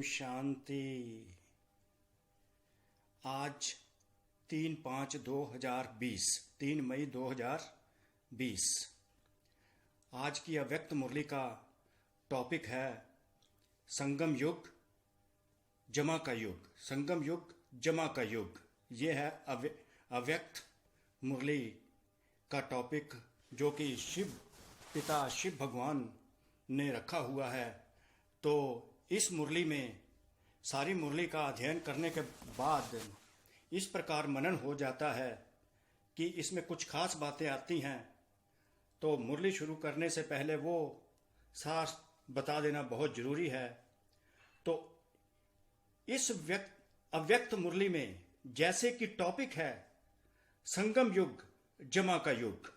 शांति। आज 3/5/2020 3 मई 2020। आज की अव्यक्त मुरली का टॉपिक है संगम युग जमा का युग। संगम युग जमा का युग, ये है अव्यक्त मुरली का टॉपिक, जो कि शिव पिता शिव भगवान ने रखा हुआ है। तो इस मुरली में सारी मुरली का अध्ययन करने के बाद इस प्रकार मनन हो जाता है कि इसमें कुछ खास बातें आती हैं। तो मुरली शुरू करने से पहले वो सार बता देना बहुत ज़रूरी है। तो इस अव्यक्त मुरली में जैसे कि टॉपिक है संगम युग जमा का युग,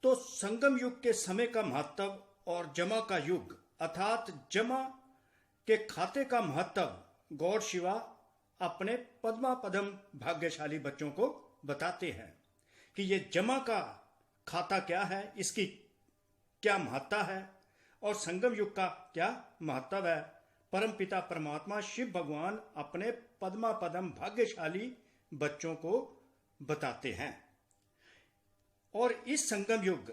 तो संगम युग के समय का महत्व और जमा का युग अर्थात जमा के खाते का महत्व गॉड शिवा अपने पद्मा पदम भाग्यशाली बच्चों को बताते हैं कि ये जमा का खाता क्या है, इसकी क्या महत्ता है और संगम युग का क्या महत्व है। परमपिता परमात्मा शिव भगवान अपने पद्मा पदम भाग्यशाली बच्चों को बताते हैं। और इस संगम युग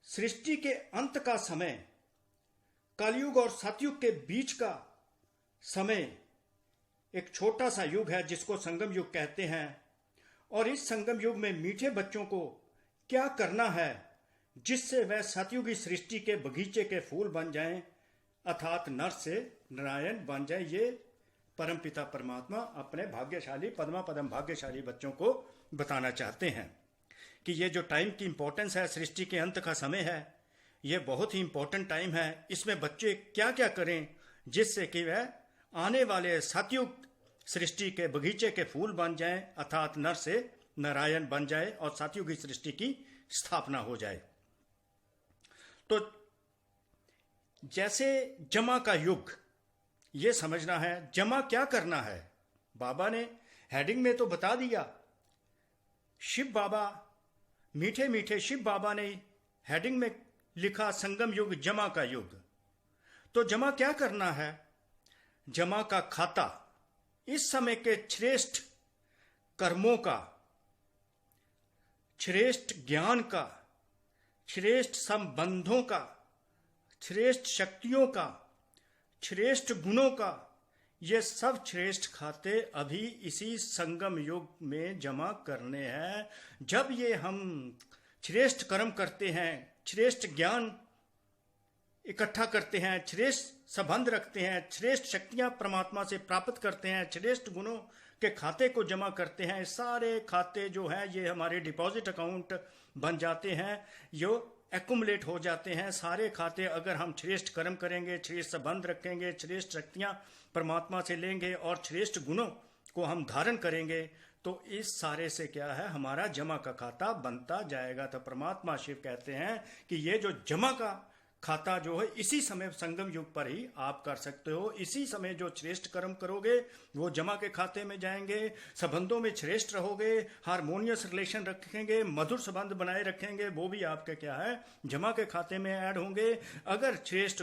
सृष्टि के अंत का समय, कलयुग और सतयुग के बीच का समय एक छोटा सा युग है जिसको संगम युग कहते हैं। और इस संगम युग में मीठे बच्चों को क्या करना है जिससे वह सतयुगी सृष्टि के बगीचे के फूल बन जाएं, अर्थात नर से नारायण बन जाए, ये परमपिता परमात्मा अपने भाग्यशाली पद्मा पदम भाग्यशाली बच्चों को बताना चाहते हैं कि ये जो टाइम की इंपॉर्टेंस है, सृष्टि के अंत का समय है, ये बहुत ही इंपॉर्टेंट टाइम है। इसमें बच्चे क्या क्या करें जिससे कि वह आने वाले सतयुग सृष्टि के बगीचे के फूल बन जाएं, अर्थात नर से नारायण बन जाए और सतयुगी सृष्टि की स्थापना हो जाए। तो जैसे जमा का युग, ये समझना है जमा क्या करना है। बाबा ने हेडिंग में तो बता दिया, शिव बाबा मीठे मीठे शिव बाबा ने हेडिंग में लिखा संगम युग जमा का युग। तो जमा क्या करना है? जमा का खाता इस समय के श्रेष्ठ कर्मों का, श्रेष्ठ ज्ञान का, श्रेष्ठ संबंधों का, श्रेष्ठ शक्तियों का, श्रेष्ठ गुणों का, ये सब श्रेष्ठ खाते अभी इसी संगम युग में जमा करने हैं। जब ये हम श्रेष्ठ कर्म करते हैं, श्रेष्ठ ज्ञान इकट्ठा करते हैं, श्रेष्ठ संबंध रखते हैं, श्रेष्ठ शक्तियां परमात्मा से प्राप्त करते हैं, श्रेष्ठ गुणों के खाते को जमा करते हैं, सारे खाते जो हैं ये हमारे डिपॉजिट अकाउंट बन जाते हैं, जो एक्युमुलेट हो जाते हैं। सारे खाते अगर हम श्रेष्ठ कर्म करेंगे, श्रेष्ठ संबंध रखेंगे, श्रेष्ठ शक्तियां परमात्मा से लेंगे और श्रेष्ठ गुणों को हम धारण करेंगे, तो इस सारे से क्या है, हमारा जमा का खाता बनता जाएगा। तो परमात्मा शिव कहते हैं कि ये जो जमा का खाता जो है इसी समय संगम युग पर ही आप कर सकते हो। इसी समय जो श्रेष्ठ कर्म करोगे वो जमा के खाते में जाएंगे, संबंधों में श्रेष्ठ रहोगे, हारमोनियस रिलेशन रखेंगे, मधुर संबंध बनाए रखेंगे, वो भी आपके क्या है जमा के खाते में ऐड होंगे। अगर श्रेष्ठ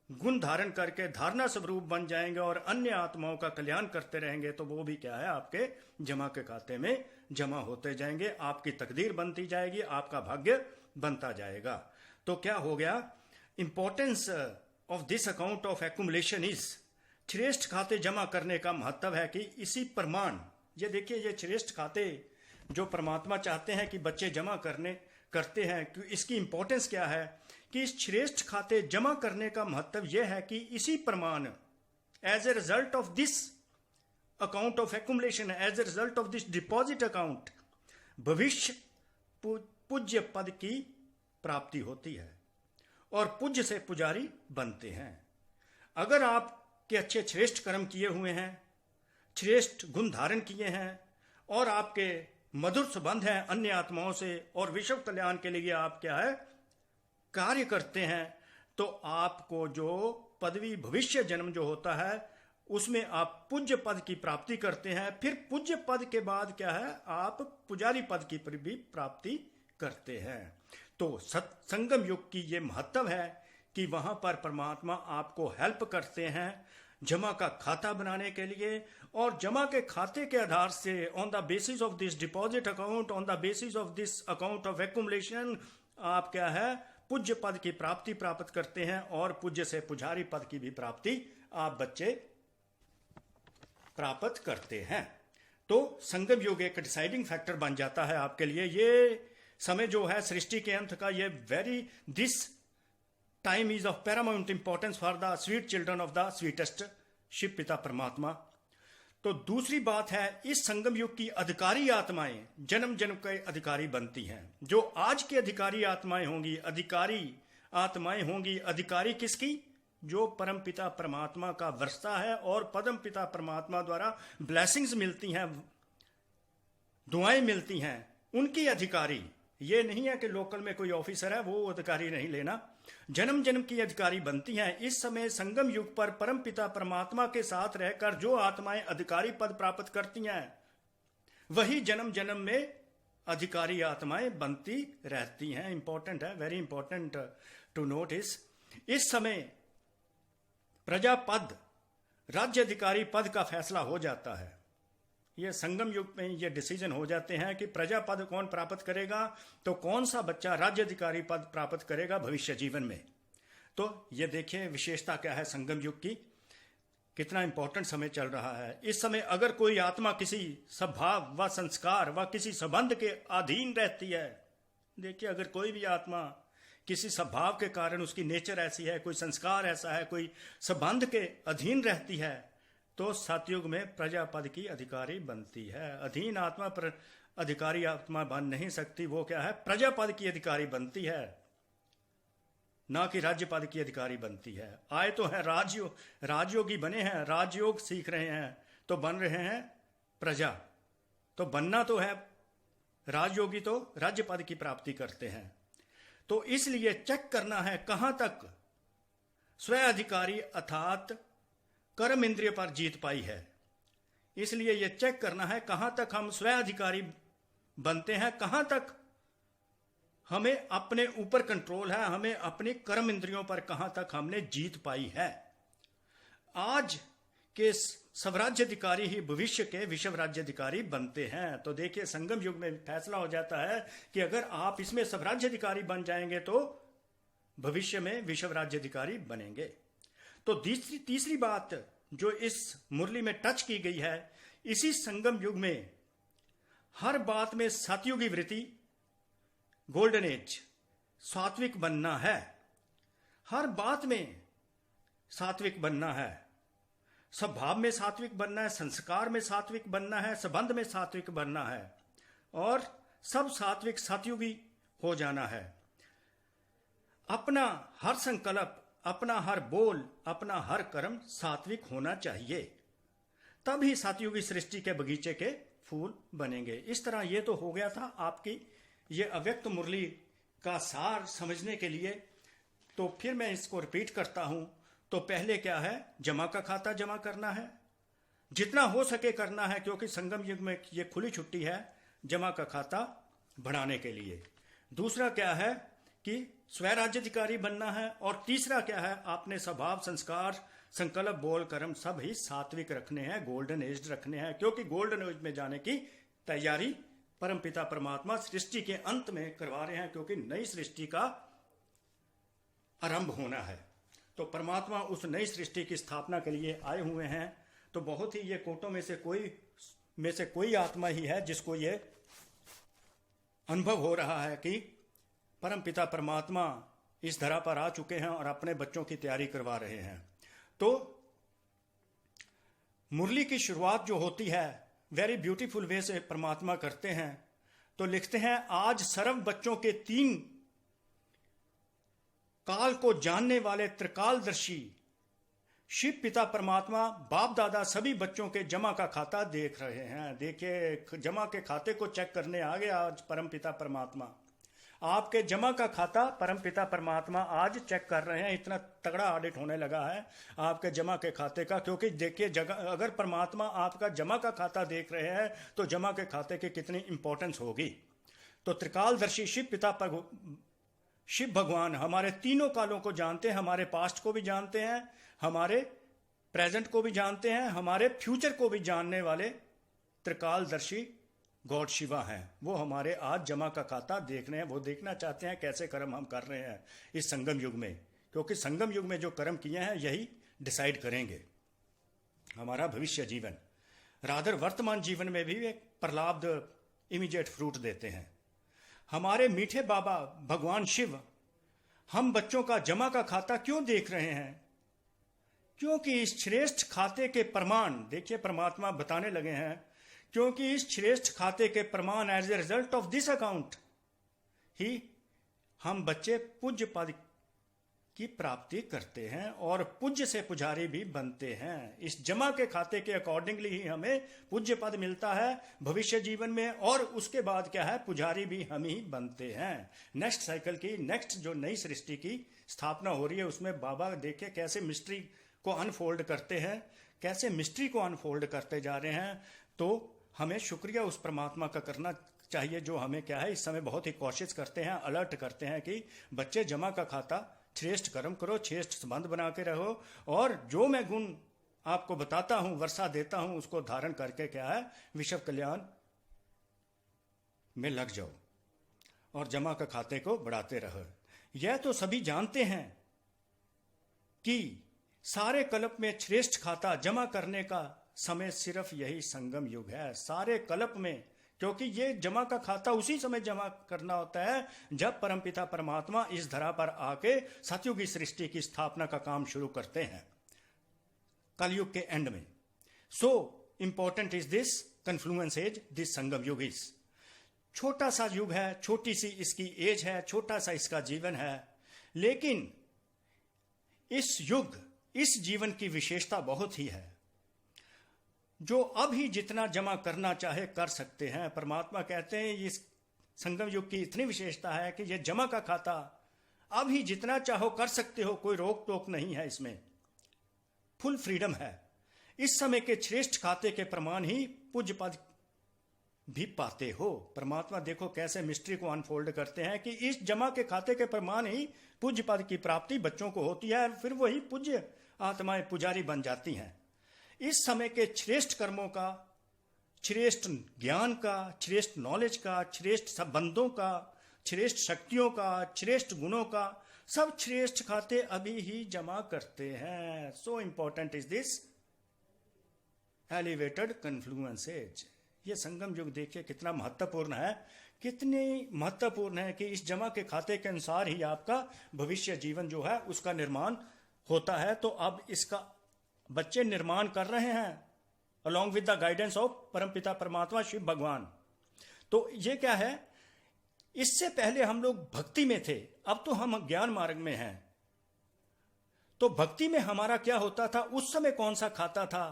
गुण धारण करके धारणा स्वरूप बन जाएंगे और अन्य आत्माओं का कल्याण करते रहेंगे, तो वो भी क्या है आपके जमा के खाते में जमा होते जाएंगे। आपकी तकदीर बनती जाएगी, आपका भाग्य बनता जाएगा। तो क्या हो गया, importance of this account of accumulation is, श्रेष्ठ खाते जमा करने का महत्व है कि इसी प्रमाण, ये देखिए ये श्रेष्ठ खाते जो परमात्मा चाहते हैं कि बच्चे जमा करते हैं, कि इसकी इंपॉर्टेंस क्या है कि इस श्रेष्ठ खाते जमा करने का महत्व यह है कि इसी प्रमाण, as a result of this account of accumulation, as a result of this deposit account, भविष्य पूज्य पद की प्राप्ति होती है और पूज्य से पुजारी बनते हैं। अगर आपके अच्छे श्रेष्ठ कर्म किए हुए हैं, श्रेष्ठ गुण धारण किए हैं और आपके मधुर संबंध हैं अन्य आत्माओं से और विश्व कल्याण के लिए आप क्या है कार्य करते हैं, तो आपको जो पदवी भविष्य जन्म जो होता है उसमें आप पूज्य पद की प्राप्ति करते हैं। फिर पूज्य पद के बाद क्या है, आप पुजारी पद की भी प्राप्ति करते हैं। तो संगम युग की ये महत्व है कि वहां पर परमात्मा आपको हेल्प करते हैं जमा का खाता बनाने के लिए, और जमा के खाते के आधार से on the basis of this deposit account, on the basis of this account of accumulation, आप क्या है पूज्य पद की प्राप्ति प्राप्त करते हैं, और पूज्य से पुजारी पद की भी प्राप्ति आप बच्चे प्राप्त करते हैं। तो संगम योग एक डिसाइडिंग फैक्टर बन जाता है आपके लिए। ये समय जो है सृष्टि के अंत का, ये this time is of paramount importance for the sweet children of the sweetest Shiv पिता परमात्मा। तो दूसरी बात है, इस संगम युग की अधिकारी आत्माएं जन्म जन्म के अधिकारी बनती हैं। जो आज की अधिकारी आत्माएं होंगी, अधिकारी आत्माएं होंगी, अधिकारी किसकी? जो परम पिता परमात्मा का वर्षा है और परम पिता परमात्मा द्वारा ब्लेसिंग्स मिलती हैं, दुआएं मिलती हैं, उनकी अधिकारी। ये नहीं है कि लोकल में कोई ऑफिसर है वो अधिकारी नहीं लेना, जन्म जन्म की अधिकारी बनती हैं। इस समय संगम युग पर परम पिता परमात्मा के साथ रहकर जो आत्माएं अधिकारी पद प्राप्त करती हैं, वही जन्म जन्म में अधिकारी आत्माएं बनती रहती हैं। इंपॉर्टेंट है, वेरी इंपॉर्टेंट टू नोट। इस समय प्रजा पद, राज्य अधिकारी पद का फैसला हो जाता है। ये संगम युग में ये डिसीजन हो जाते हैं कि प्रजा पद कौन प्राप्त करेगा, तो कौन सा बच्चा राज्य अधिकारी पद प्राप्त करेगा भविष्य जीवन में। तो ये देखिए विशेषता क्या है संगम युग की, कितना इंपॉर्टेंट समय चल रहा है। इस समय अगर कोई आत्मा किसी स्वभाव व संस्कार व किसी संबंध के अधीन रहती है, देखिए अगर कोई भी आत्मा किसी स्वभाव के कारण, उसकी नेचर ऐसी है, कोई संस्कार ऐसा है, कोई संबंध के अधीन रहती है, तो सतयुग में प्रजा पद की अधिकारी बनती है। अधीन आत्मा पर अधिकारी आत्मा बन नहीं सकती, वो क्या है प्रजा पद की अधिकारी बनती है, ना कि राज्य पद की अधिकारी बनती है। आए तो है राजयोगी बने हैं, राजयोग सीख रहे हैं, तो बन रहे हैं प्रजा। तो बनना तो है राजयोगी, तो राज्य पद की प्राप्ति करते हैं। तो इसलिए चेक करना है कहां तक स्व अधिकारी अर्थात कर्म इंद्रिय पर जीत पाई है। इसलिए यह चेक करना है कहां तक हम स्व अधिकारी बनते हैं, कहां तक हमें अपने ऊपर कंट्रोल है, हमें अपनी कर्म इंद्रियों पर कहां तक हमने जीत पाई है। आज के स्वराज्य अधिकारी ही भविष्य के विश्व राज्य अधिकारी बनते हैं। तो देखिए संगम युग में फैसला हो जाता है कि अगर आप इसमें स्वराज्य अधिकारी बन जाएंगे तो भविष्य में विश्व राज्य अधिकारी बनेंगे। तो तीसरी बात जो इस मुरली में टच की गई है, इसी संगम युग में हर बात में सतयुगी वृत्ति, गोल्डन एज, सात्विक बनना है। हर बात में सात्विक बनना है, स्वभाव में सात्विक बनना है, संस्कार में सात्विक बनना है, संबंध में सात्विक बनना है, और सब सात्विक सतयुगी हो जाना है। अपना हर संकल्प, अपना हर बोल, अपना हर कर्म सात्विक होना चाहिए, तभी सतयुगी सृष्टि के बगीचे के फूल बनेंगे। इस तरह ये तो हो गया था आपकी ये अव्यक्त मुरली का सार समझने के लिए। तो फिर मैं इसको रिपीट करता हूं। तो पहले क्या है, जमा का खाता जमा करना है, जितना हो सके करना है, क्योंकि संगम युग में ये खुली छुट्टी है जमा का खाता बढ़ाने के लिए। दूसरा क्या है कि स्वराज्याधिकारी बनना है, और तीसरा क्या है आपने स्वभाव, संस्कार, संकल्प, बोल, कर्म सब ही सात्विक रखने हैं, गोल्डन एज रखने हैं, क्योंकि गोल्डन एज में जाने की तैयारी परमपिता परमात्मा सृष्टि के अंत में करवा रहे हैं, क्योंकि नई सृष्टि का आरंभ होना है। तो परमात्मा उस नई सृष्टि की स्थापना के लिए आए हुए हैं। तो बहुत ही ये कोटों में से कोई आत्मा ही है जिसको ये अनुभव हो रहा है कि परमपिता परमात्मा इस धरा पर आ चुके हैं और अपने बच्चों की तैयारी करवा रहे हैं। तो मुरली की शुरुआत जो होती है वेरी ब्यूटीफुल वे से परमात्मा करते हैं। तो लिखते हैं, आज सर्व बच्चों के 3 काल को जानने वाले त्रिकालदर्शी शिव पिता परमात्मा बाप दादा सभी बच्चों के जमा का खाता देख रहे हैं। देखिए जमा के खाते को चेक करने आ गया आज परमपिता परमात्मा। आपके जमा का खाता परमपिता परमात्मा आज चेक कर रहे हैं। इतना तगड़ा ऑडिट होने लगा है आपके जमा के खाते का, क्योंकि देखिए अगर परमात्मा आपका जमा का खाता देख रहे हैं तो जमा के खाते की कितनी इंपॉर्टेंस होगी। तो त्रिकालदर्शी शिव भगवान हमारे तीनों कालों को जानते हैं, हमारे पास्ट को भी जानते हैं, हमारे प्रेजेंट को भी जानते हैं, हमारे फ्यूचर को भी जानने वाले त्रिकालदर्शी गॉड शिवा हैं। वो हमारे आज जमा का खाता देख रहे हैं, वो देखना चाहते हैं कैसे कर्म हम कर रहे हैं इस संगम युग में, क्योंकि संगम युग में जो कर्म किए हैं यही डिसाइड करेंगे हमारा भविष्य जीवन। रादर वर्तमान जीवन में भी एक प्रलाब्ध इमीडिएट फ्रूट देते हैं। हमारे मीठे बाबा भगवान शिव हम बच्चों का जमा का खाता क्यों देख रहे हैं? क्योंकि इस श्रेष्ठ खाते के प्रमाण, देखिए परमात्मा बताने लगे हैं, क्योंकि इस श्रेष्ठ खाते के प्रमाण as a result of this account ही हम बच्चे पूज्य पद की प्राप्ति करते हैं और पूज्य से पुजारी भी बनते हैं। इस जमा के खाते के अकॉर्डिंगली ही हमें पूज्य पद मिलता है भविष्य जीवन में, और उसके बाद क्या है, पुजारी भी हम ही बनते हैं। नेक्स्ट साइकिल की, नेक्स्ट जो नई सृष्टि की स्थापना हो रही है, उसमें बाबा देखे कैसे मिस्ट्री को अनफोल्ड करते हैं, कैसे मिस्ट्री को अनफोल्ड करते जा रहे हैं। तो हमें शुक्रिया उस परमात्मा का करना चाहिए जो हमें क्या है इस समय बहुत ही कोशिश करते हैं, अलर्ट करते हैं कि बच्चे जमा का खाता श्रेष्ठ कर्म करो, श्रेष्ठ संबंध बना के रहो, और जो मैं गुण आपको बताता हूं, वर्षा देता हूं, उसको धारण करके क्या है विश्व कल्याण में लग जाओ और जमा का खाते को बढ़ाते रहो। यह तो सभी जानते हैं कि सारे कल्प में श्रेष्ठ खाता जमा करने का समय सिर्फ यही संगम युग है, सारे कल्प में, क्योंकि ये जमा का खाता उसी समय जमा करना होता है जब परमपिता परमात्मा इस धरा पर आके सतयुगी सृष्टि की स्थापना का काम शुरू करते हैं कलयुग के एंड में। So important is this confluence age, this संगम युग इज। छोटा सा युग है, छोटी सी इसकी एज है, छोटा सा इसका जीवन है, लेकिन इस युग, इस जीवन की विशेषता बहुत ही है। जो अभी जितना जमा करना चाहे कर सकते हैं। परमात्मा कहते हैं इस संगम युग की इतनी विशेषता है कि यह जमा का खाता अभी जितना चाहो कर सकते हो, कोई रोक टोक नहीं है, इसमें फुल फ्रीडम है। इस समय के श्रेष्ठ खाते के प्रमाण ही पूज्य पद भी पाते हो। परमात्मा देखो कैसे मिस्ट्री को अनफोल्ड करते हैं कि इस जमा के खाते के प्रमाण ही पूज्य पद की प्राप्ति बच्चों को होती है, फिर वही पूज्य आत्माएं पुजारी बन जाती हैं। इस समय के श्रेष्ठ कर्मों का, श्रेष्ठ ज्ञान का, श्रेष्ठ नॉलेज का, श्रेष्ठ संबंधों का, श्रेष्ठ शक्तियों का, श्रेष्ठ गुणों का, सब श्रेष्ठ खाते अभी ही जमा करते हैं। So important is this elevated confluence age. ये संगम युग देखिए कितना महत्वपूर्ण है, कितनी महत्वपूर्ण है कि इस जमा के खाते के अनुसार ही आपका भविष्य जीवन जो है उसका निर्माण होता है। तो अब इसका बच्चे निर्माण कर रहे हैं along with the guidance of परमपिता परमात्मा शिव भगवान। तो ये क्या है, इससे पहले हम लोग भक्ति में थे, अब तो हम ज्ञान मार्ग में हैं। तो भक्ति में हमारा क्या होता था, उस समय कौन सा खाता था,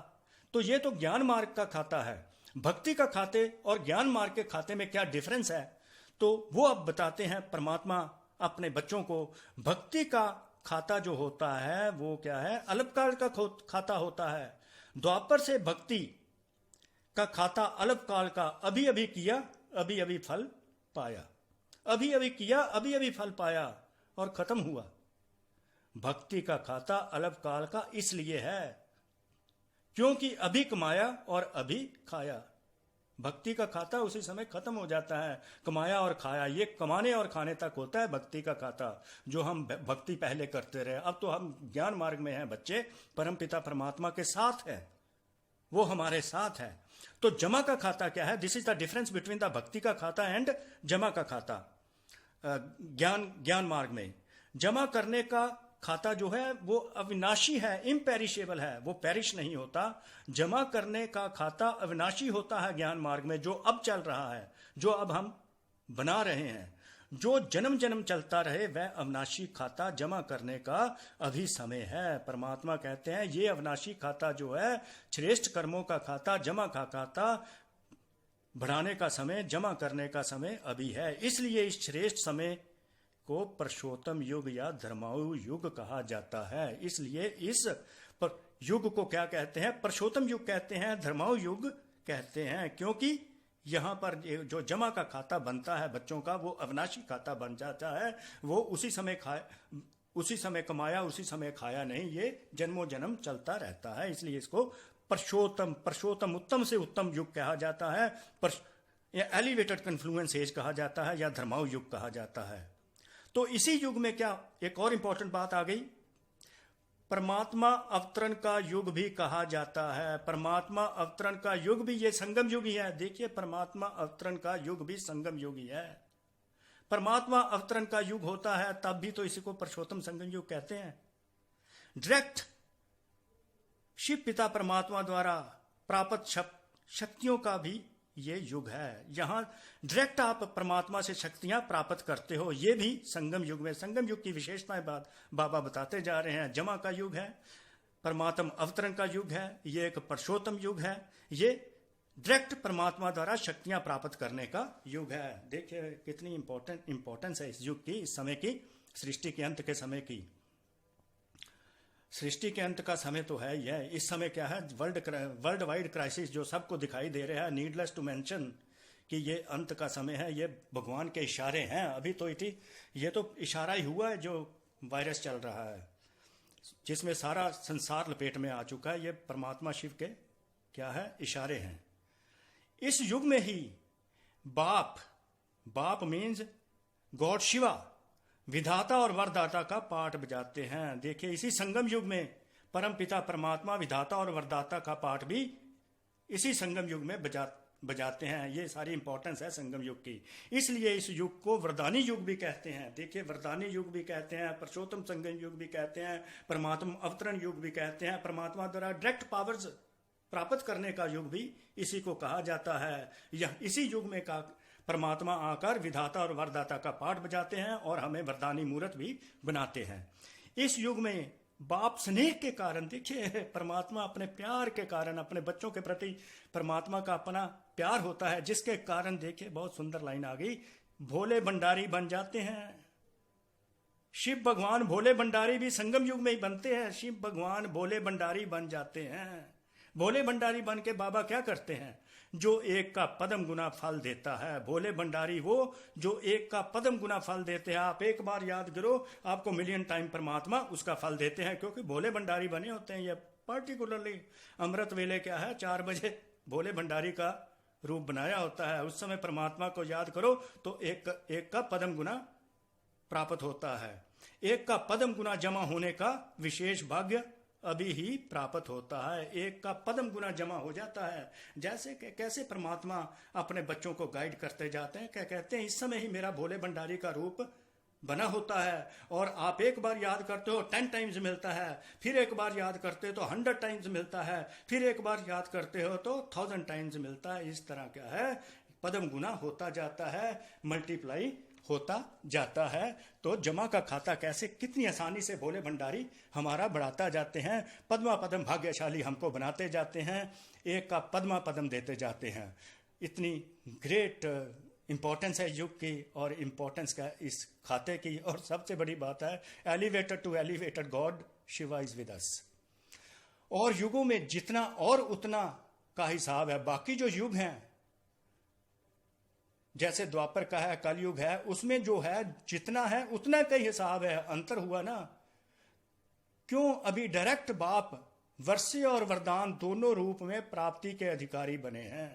तो ये तो ज्ञान मार्ग का खाता है। भक्ति का खाते और ज्ञान मार्ग के खाते में क्या डिफरेंस है, तो वो अब बताते हैं परमात्मा अपने बच्चों को। भक्ति का खाता जो होता है वो क्या है, अल्पकाल का खाता होता है। द्वापर से भक्ति का खाता अल्पकाल का, अभी अभी किया अभी अभी फल पाया, अभी अभी किया अभी अभी फल पाया और खत्म हुआ। भक्ति का खाता अल्पकाल का इसलिए है क्योंकि अभी कमाया और अभी खाया। भक्ति का खाता उसी समय खत्म हो जाता है, कमाया और खाया, ये कमाने और खाने तक होता है भक्ति का खाता, जो हम भक्ति पहले करते रहे। अब तो हम ज्ञान मार्ग में हैं बच्चे, परमपिता परमात्मा के साथ है, वो हमारे साथ है। तो जमा का खाता क्या है, this is the difference between the भक्ति का खाता एंड जमा का खाता। ज्ञान मार्ग में जमा करने का खाता जो है वो अविनाशी है, इम्पेरिशेबल है, वो पेरिश नहीं होता। जमा करने का खाता अविनाशी होता है ज्ञान मार्ग में, जो अब चल रहा है, जो अब हम बना रहे हैं, जो जन्म जन्म चलता रहे, वह अविनाशी खाता जमा करने का अभी समय है। परमात्मा कहते हैं ये अविनाशी खाता जो है, श्रेष्ठ कर्मों का खाता, जमा का खाता, बढ़ाने का समय, जमा करने का समय अभी है। इसलिए इस श्रेष्ठ समय को पुरुषोत्तम युग या धर्मायु युग कहा जाता है। इसलिए इस युग को क्या कहते हैं, पुरुषोत्तम युग कहते हैं, धर्मायु युग कहते हैं, क्योंकि यहाँ पर जो जमा का खाता बनता है बच्चों का, वो अविनाशी खाता बन जाता है। वो उसी समय कमाया उसी समय खाया नहीं, ये जन्मों जन्म चलता रहता है। इसलिए इसको परशोत्तम उत्तम से उत्तम युग कहा जाता है, या एलिवेटेड कन्फ्लुएंस एज कहा जाता है, या धर्माव युग कहा जाता है। तो इसी युग में क्या एक और इंपॉर्टेंट बात आ गई, परमात्मा अवतरण का युग भी कहा जाता है। परमात्मा अवतरण का युग भी ये संगम युग ही है। देखिए, परमात्मा अवतरण का युग भी संगम युग ही है। परमात्मा अवतरण का युग होता है तब भी तो इसी को परशोत्तम संगम युग कहते हैं। डायरेक्ट शिव पिता परमात्मा द्वारा प्राप्त शक्तियों का भी ये युग है। यहां डायरेक्ट आप परमात्मा से शक्तियां प्राप्त करते हो, ये भी संगम युग में। संगम युग की विशेषताएं बाबा बताते जा रहे हैं। जमा का युग है, परमात्मा अवतरण का युग है, ये एक परशोत्तम युग है, ये डायरेक्ट परमात्मा द्वारा शक्तियां प्राप्त करने का युग है। देखिए कितनी इंपॉर्टेंस है इस युग की, इस समय की, सृष्टि के अंत के समय की। सृष्टि के अंत का समय तो है यह। इस समय क्या है, वर्ल्ड वाइड क्राइसिस जो सबको दिखाई दे रहा है। नीडलेस टू मेंशन कि ये अंत का समय है, ये भगवान के इशारे हैं। अभी तो ये तो इशारा ही हुआ है, जो वायरस चल रहा है जिसमें सारा संसार लपेट में आ चुका है, ये परमात्मा शिव के क्या है, इशारे हैं। इस युग में ही बाप मीन्स गॉड शिवा, विधाता और वरदाता का पाठ बजाते हैं। देखिए इसी संगम युग में परम पिता परमात्मा विधाता और वरदाता का पाठ भी इसी संगम युग में बजाते हैं। ये सारी इंपॉर्टेंस है संगम युग की। इसलिए इस युग को वरदानी युग भी कहते हैं। देखिए वरदानी युग भी कहते हैं, परशोत्तम संगम युग भी कहते हैं, परमात्मा अवतरण युग भी कहते हैं। परमात्मा द्वारा डायरेक्ट पावर्स प्राप्त करने का युग भी इसी को कहा जाता है। यह इसी युग में का परमात्मा आकर विधाता और वरदाता का पाठ बजाते हैं और हमें वरदानी मूर्त भी बनाते हैं। इस युग में बाप स्नेह के कारण, देखिए परमात्मा अपने प्यार के कारण, अपने बच्चों के प्रति परमात्मा का अपना प्यार होता है, जिसके कारण देखिए बहुत सुंदर लाइन आ गई, भोले भंडारी बन जाते हैं। शिव भगवान भोले भंडारी भी संगम युग में ही बनते हैं। शिव भगवान भोले भंडारी बन जाते हैं। भोले भंडारी बन के बाबा क्या करते हैं, जो एक का पदम गुना फल देता है। भोले भंडारी वो जो एक का पदम गुना फल देते हैं। आप एक बार याद करो, आपको मिलियन टाइम परमात्मा उसका फल देते हैं, क्योंकि भोले भंडारी बने होते हैं। ये पर्टिकुलरली अमृत वेले क्या है, 4 बजे भोले भंडारी का रूप बनाया होता है। उस समय परमात्मा को याद करो तो एक का पदम गुना प्राप्त होता है। एक का पदम गुना जमा होने का विशेष भाग्य अभी ही प्राप्त होता है। एक का पदम गुना जमा हो जाता है। जैसे कि कैसे परमात्मा अपने बच्चों को गाइड करते जाते हैं, क्या कहते हैं, इस समय ही मेरा भोले भंडारी का रूप बना होता है। और आप एक बार याद करते हो 10 टाइम्स मिलता है, फिर एक बार याद करते हो तो 100 टाइम्स मिलता है, फिर एक बार याद करते हो तो 1000 टाइम्स मिलता है। इस तरह क्या है, पदम गुना होता जाता है, मल्टीप्लाई होता जाता है। तो जमा का खाता कैसे कितनी आसानी से भोले भंडारी हमारा बढ़ाता जाते हैं, पद्मा पदम भाग्यशाली हमको बनाते जाते हैं, एक का पद्मा पदम देते जाते हैं। इतनी ग्रेट इंपॉर्टेंस है युग की और इंपॉर्टेंस का इस खाते की। और सबसे बड़ी बात है, elevated to elevated God Shiva is with us. और युगों में जितना और उतना का हिसाब है। बाकी जो युग हैं, जैसे द्वापर का है, कलयुग है, उसमें जो है जितना है उतना का ही हिसाब है। अंतर हुआ ना, क्यों, अभी डायरेक्ट बाप वर्ष्य और वरदान दोनों रूप में प्राप्ति के अधिकारी बने हैं।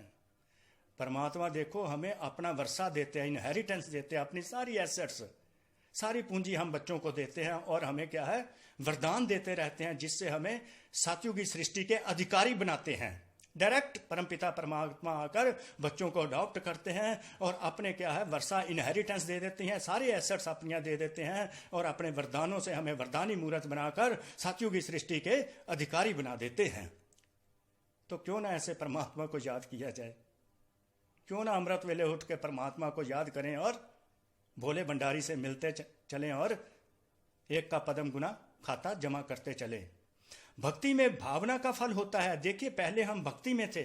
परमात्मा देखो हमें अपना वर्षा देते हैं, इनहेरिटेंस देते हैं, अपनी सारी एसेट्स, सारी पूंजी हम बच्चों को देते हैं और हमें क्या है, वरदान देते रहते हैं, जिससे हमें सात्युगी सृष्टि के अधिकारी बनाते हैं। डायरेक्ट परमपिता परमात्मा आकर बच्चों को अडॉप्ट करते हैं और अपने क्या है, वर्षा इनहेरिटेंस दे देते हैं, सारे एसेट्स अपनियां दे देते हैं और अपने वरदानों से हमें वरदानी मूर्त बनाकर सात्युगी सृष्टि के अधिकारी बना देते हैं। तो क्यों ना ऐसे परमात्मा को याद किया जाए, क्यों ना अमृत वेले उठ के परमात्मा को याद करें और भोले भंडारी से मिलते चलें और एक का पदम गुना खाता जमा करते चले। भक्ति में भावना का फल होता है। देखिए पहले हम भक्ति में थे,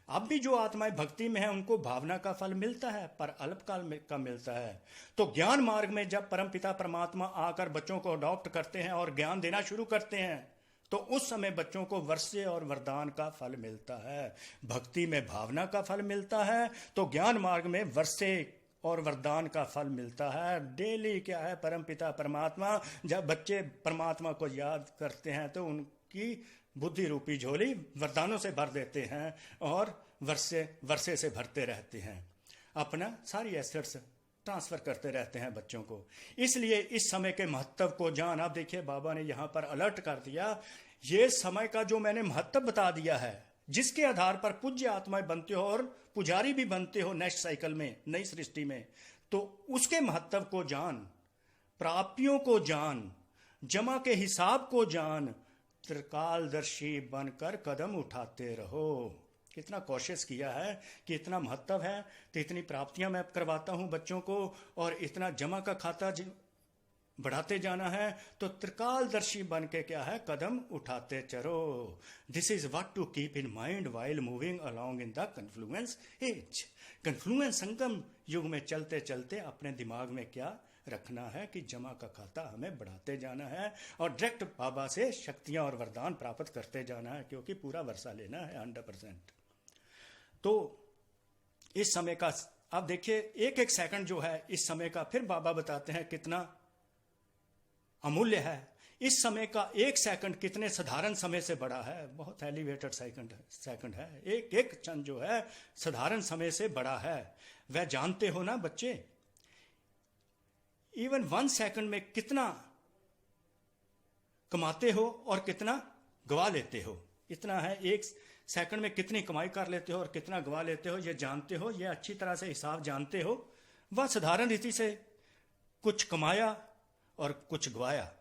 अब भी जो आत्माएं भक्ति में है उनको भावना का फल मिलता है, पर अल्पकाल का मिलता है। तो ज्ञान मार्ग में जब परमपिता परमात्मा आकर बच्चों को अडॉप्ट करते हैं और ज्ञान देना शुरू करते हैं, तो उस समय बच्चों को वर्ष्य और वरदान का फल मिलता है। भक्ति में भावना का फल मिलता है, तो ज्ञान मार्ग में वर्ष्य और वरदान का फल मिलता है। डेली क्या है, परमपिता परमात्मा जब बच्चे परमात्मा को याद करते हैं तो उनकी बुद्धि रूपी झोली वरदानों से भर देते हैं और वर्षे से भरते रहते हैं, अपना सारी एसेट्स ट्रांसफर करते रहते हैं बच्चों को। इसलिए इस समय के महत्व को जान, आप देखिए बाबा ने यहाँ पर अलर्ट कर दिया, ये समय का जो मैंने महत्व बता दिया है, जिसके आधार पर पूज्य आत्माएं बनते हो और पुजारी भी बनते हो नेक्स्ट साइकिल में, नई सृष्टि में, तो उसके महत्व को जान, प्राप्तियों को जान, जमा के हिसाब को जान, त्रिकालदर्शी बनकर कदम उठाते रहो। कितना कोशिश किया है कि इतना महत्व है तो इतनी प्राप्तियां मैं करवाता हूं बच्चों को, और इतना जमा का खाता बढ़ाते जाना है, तो त्रिकालदर्शी बन के क्या है, कदम उठाते चलो। This is what to keep in mind while moving along in the confluence age. Confluence संगम युग में चलते चलते अपने दिमाग में क्या रखना है कि जमा का खाता हमें बढ़ाते जाना है और डायरेक्ट बाबा से शक्तियां और वरदान प्राप्त करते जाना है, क्योंकि पूरा वर्षा लेना है 100%। तो इस समय का आप देखिए, एक एक सेकंड जो है इस समय का, फिर बाबा बताते हैं कितना अमूल्य है। इस समय का एक सेकंड कितने साधारण समय से बड़ा है, बहुत एलिवेटेड सेकंड है। एक एक क्षण जो है साधारण समय से बड़ा है। वह जानते हो ना बच्चे, इवन 1 सेकंड में कितना कमाते हो और कितना गवा लेते हो, इतना है। 1 सेकंड में कितनी कमाई कर लेते हो और कितना गवा लेते हो, ये जानते हो, ये अच्छी तरह से हिसाब जानते हो। वह साधारण रीति से कुछ कमाया और कुछ गवाया,